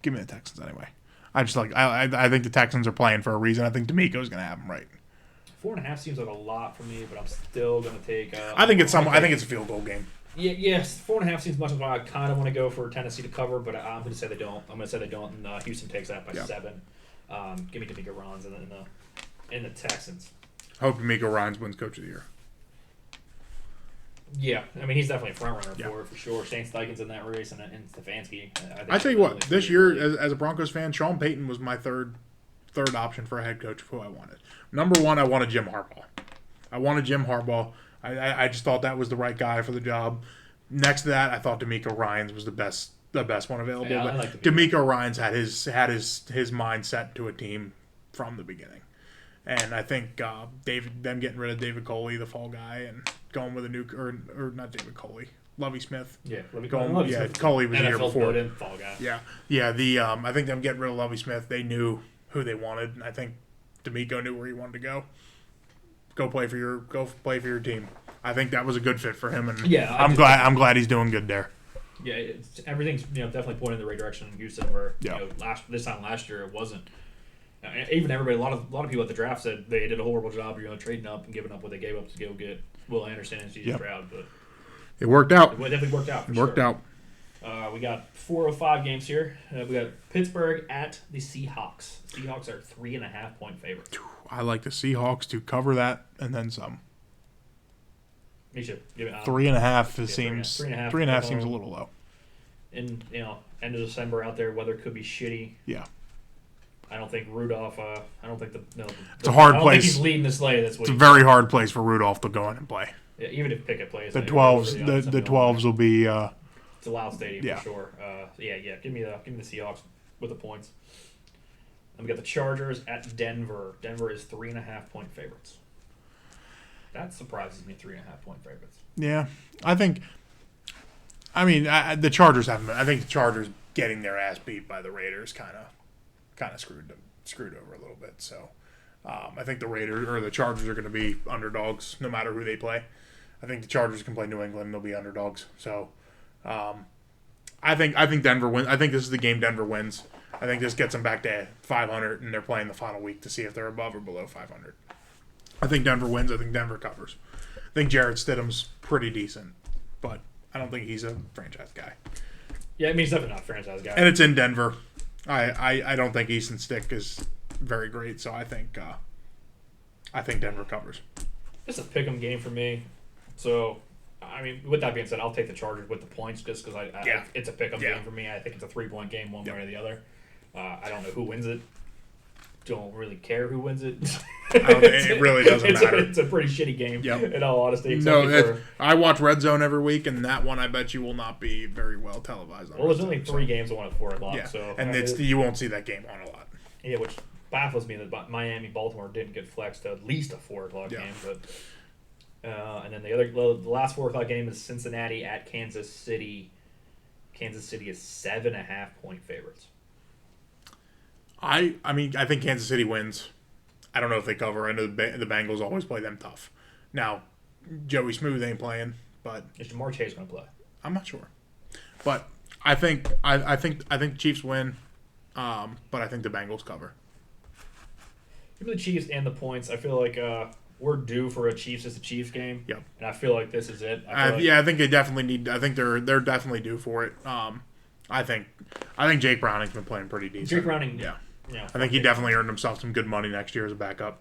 give me the Texans anyway. I think the Texans are playing for a reason. I think D'Amico's going to have them right. 4.5 seems like a lot for me, but I'm still going to take. I think it's a field goal game. Yeah, yes, 4.5 seems much as well. I kind of want to go for Tennessee to cover, but I'm going to say they don't. I'm going to say they don't, and Houston takes that by 7. Give me D'Amico Ryans in the Texans. Hope D'Amico Ryans wins Coach of the Year. Yeah, I mean he's definitely a front runner for sure. Shane Steichen's in that race, and Stefanski. I tell you what, this year as a Broncos fan, Sean Payton was my third option for a head coach of who I wanted. Number one, I wanted Jim Harbaugh. I just thought that was the right guy for the job. Next to that, I thought D'Amico Ryans was the best one available. Yeah, but like D'Amico Ryans had his mind set to a team from the beginning. And I think them getting rid of David Coley, the fall guy, and going with a new or not David Coley, Lovie Smith. Yeah, Coley was the year before. Fall guy. Yeah. I think them getting rid of Lovie Smith, they knew who they wanted, and I think D'Amico knew where he wanted to go. Go play for your team. I think that was a good fit for him, and I'm glad he's doing good there. Yeah, everything's definitely pointing in the right direction in Houston. Where this time last year it wasn't. Even everybody, a lot of people at the draft said they did a horrible job, trading up and giving up what they gave up to go get Will Anderson and C.J. Stroud, but it worked out. It definitely worked out. Worked out. We got 4:05 games here. We got Pittsburgh at the Seahawks. Seahawks are 3.5-point favorites. I like the Seahawks to cover that and then some. Me too. 3.5 seems 3.5 seems a little low. And end of December out there, weather could be shitty. Yeah. I don't think Rudolph. It's a hard I don't place. Think he's leading this late. It's a very hard place for Rudolph to go in and play. Yeah, even if Pickett plays. The 12s. The 12s will be. It's a loud stadium for sure. Give me the Seahawks with the points. And we got the Chargers at Denver. Denver is 3.5-point favorites. That surprises me. 3.5-point favorites. Yeah, I think. I mean, the Chargers haven't. I think the Chargers getting their ass beat by the Raiders kind of screwed over a little bit. So, I think the Chargers are going to be underdogs no matter who they play. I think the Chargers can play New England and they'll be underdogs. So, I think Denver wins. I think this is the game Denver wins. I think this gets them back to 500, and they're playing the final week to see if they're above or below 500. I think Denver wins. I think Denver covers. I think Jarrett Stidham's pretty decent, but I don't think he's a franchise guy. Yeah, I mean, he's definitely not a franchise guy. And it's in Denver. I don't think Easton Stick is very great, so I think Denver covers. It's a pick'em game for me. So, I mean, with that being said, I'll take the Chargers with the points just because it's a pick'em game for me. I think it's a 3-point game one way or the other. I don't know who wins it. Don't really care who wins it. It really doesn't matter. It's a pretty shitty game, in all honesty. I watch Red Zone every week, and that one I bet you will not be very well televised. Well, there's only 3 games, one at 4 o'clock. Yeah, so and you won't see that game on a lot. Yeah, which baffles me that Miami-Baltimore didn't get flexed to at least a 4 o'clock game. But and then the last 4 o'clock game is Cincinnati at Kansas City. Kansas City is 7.5-point favorites. I mean, I think Kansas City wins. I don't know if they cover. I know the Bengals always play them tough. Now, Joey Smooth ain't playing, but is Jamar Chase going to play? I'm not sure, but I think the Chiefs win, but I think the Bengals cover. Give me the Chiefs and the points. I feel like we're due for a Chiefs game. Yep. And I feel like this is it. I think they definitely need. I think they're definitely due for it. I think Jake Browning's been playing pretty decent. Jake Browning, yeah. I think he definitely earned himself some good money next year as a backup.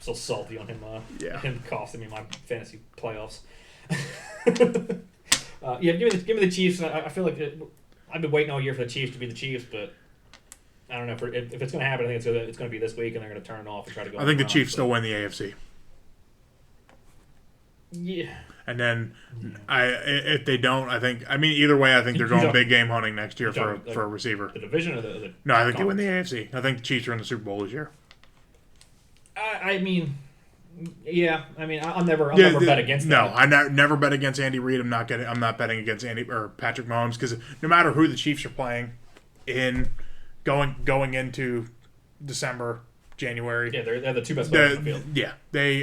So salty on him. Him costing me my fantasy playoffs. Give me the Chiefs. I feel like I've been waiting all year for the Chiefs to be the Chiefs, but I don't know if it's going to happen. I think it's going to be this week, and they're going to turn it off and try to go. I think the Chiefs still win the AFC. Yeah. And then, if they don't, either way, I think they're going big game hunting next year for a receiver. The division or the No, I think they win the AFC. I think the Chiefs are in the Super Bowl this year. I'll never bet against them. No, I never bet against Andy Reid. I'm not betting against Patrick Mahomes because no matter who the Chiefs are playing in going into December, January. Yeah, they're the 2 best players on the field. Yeah,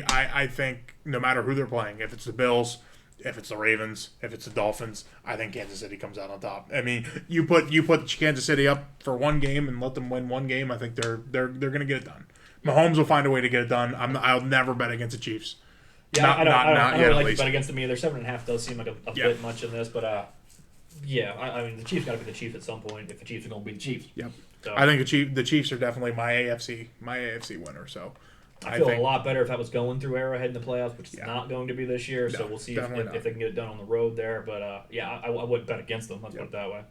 I think no matter who they're playing, if it's the Bills, if it's the Ravens, if it's the Dolphins, I think Kansas City comes out on top. I mean, you put Kansas City up for one game and let them win one game. I think they're going to get it done. Mahomes will find a way to get it done. I'll never bet against the Chiefs. Yeah, I don't really like to bet against them either. 7.5 does seem like a bit much in this, but the Chiefs got to be the Chiefs at some point if the Chiefs are going to be the Chiefs. Yep. So, I think the Chiefs are definitely my AFC winner. So I feel a lot better if that was going through Arrowhead in the playoffs, which is not going to be this year. So we'll see if they can get it done on the road there. But I wouldn't bet against them. Let's put it that way.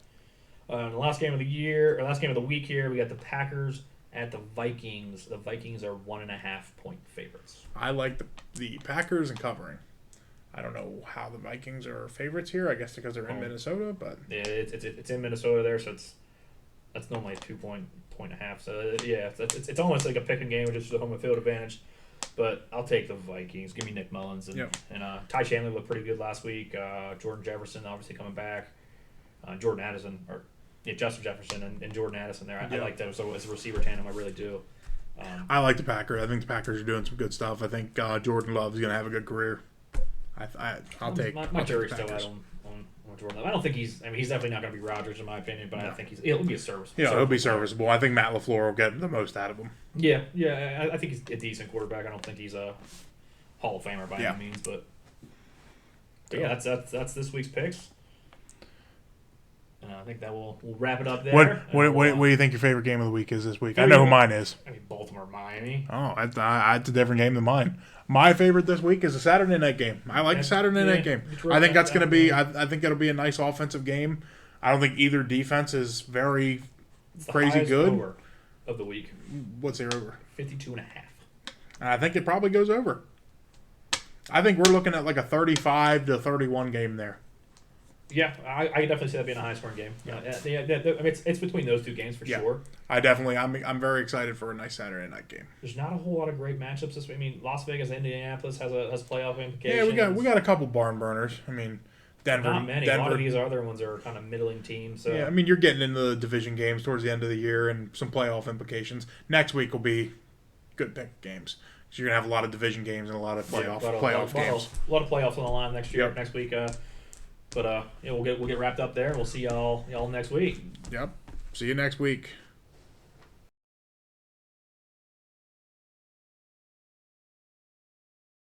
The last game of the week here, we got the Packers at the Vikings. The Vikings are 1.5-point favorites. I like the Packers and covering. I don't know how the Vikings are favorites here. I guess because they're in Minnesota, but yeah, it's in Minnesota there, so that's normally a 2-point and a half. So it's almost like a picking game, which is a home field advantage. But I'll take the Vikings. Give me Nick Mullins and Ty Chandler looked pretty good last week. Jordan Jefferson obviously coming back. Justin Jefferson and Jordan Addison there. I like those. So as a receiver tandem, I really do. I like the Packers. I think the Packers are doing some good stuff. I think Jordan Love is going to have a good career. I'll take my jury's the still out Packers. on Jordan Love. I don't think he's. I mean, he's definitely not going to be Rodgers in my opinion, but I think he'll be a serviceable. Yeah, he'll be serviceable. I think Matt LaFleur will get the most out of him. Yeah. I think he's a decent quarterback. I don't think he's a Hall of Famer by any means, but yeah, that's this week's picks. I think that we'll wrap it up there. What do you think your favorite game of the week is this week? I know who mine is. I mean, Baltimore, Miami. Oh, it's a different game than mine. My favorite this week is a Saturday night game. I like the Saturday night game. I think that's going to be. I think it'll be a nice offensive game. I don't think either defense is very crazy good. Over of the week. What's their over? 52.5. I think it probably goes over. I think we're looking at like a 35-31 game there. Yeah, I definitely see that being a high-scoring game. I mean, it's between those two games for sure. I'm very excited for a nice Saturday night game. There's not a whole lot of great matchups this week. I mean, Las Vegas, Indianapolis has playoff implications. Yeah, we got a couple barn burners. I mean, Denver. Not many. A lot of these other ones are kind of middling teams. So. Yeah, I mean, you're getting into the division games towards the end of the year and some playoff implications. Next week will be good pick games. So you're gonna have a lot of division games and a lot of playoff games. A lot of playoffs on the line next week. But we'll get wrapped up there. We'll see y'all next week. Yep. See you next week.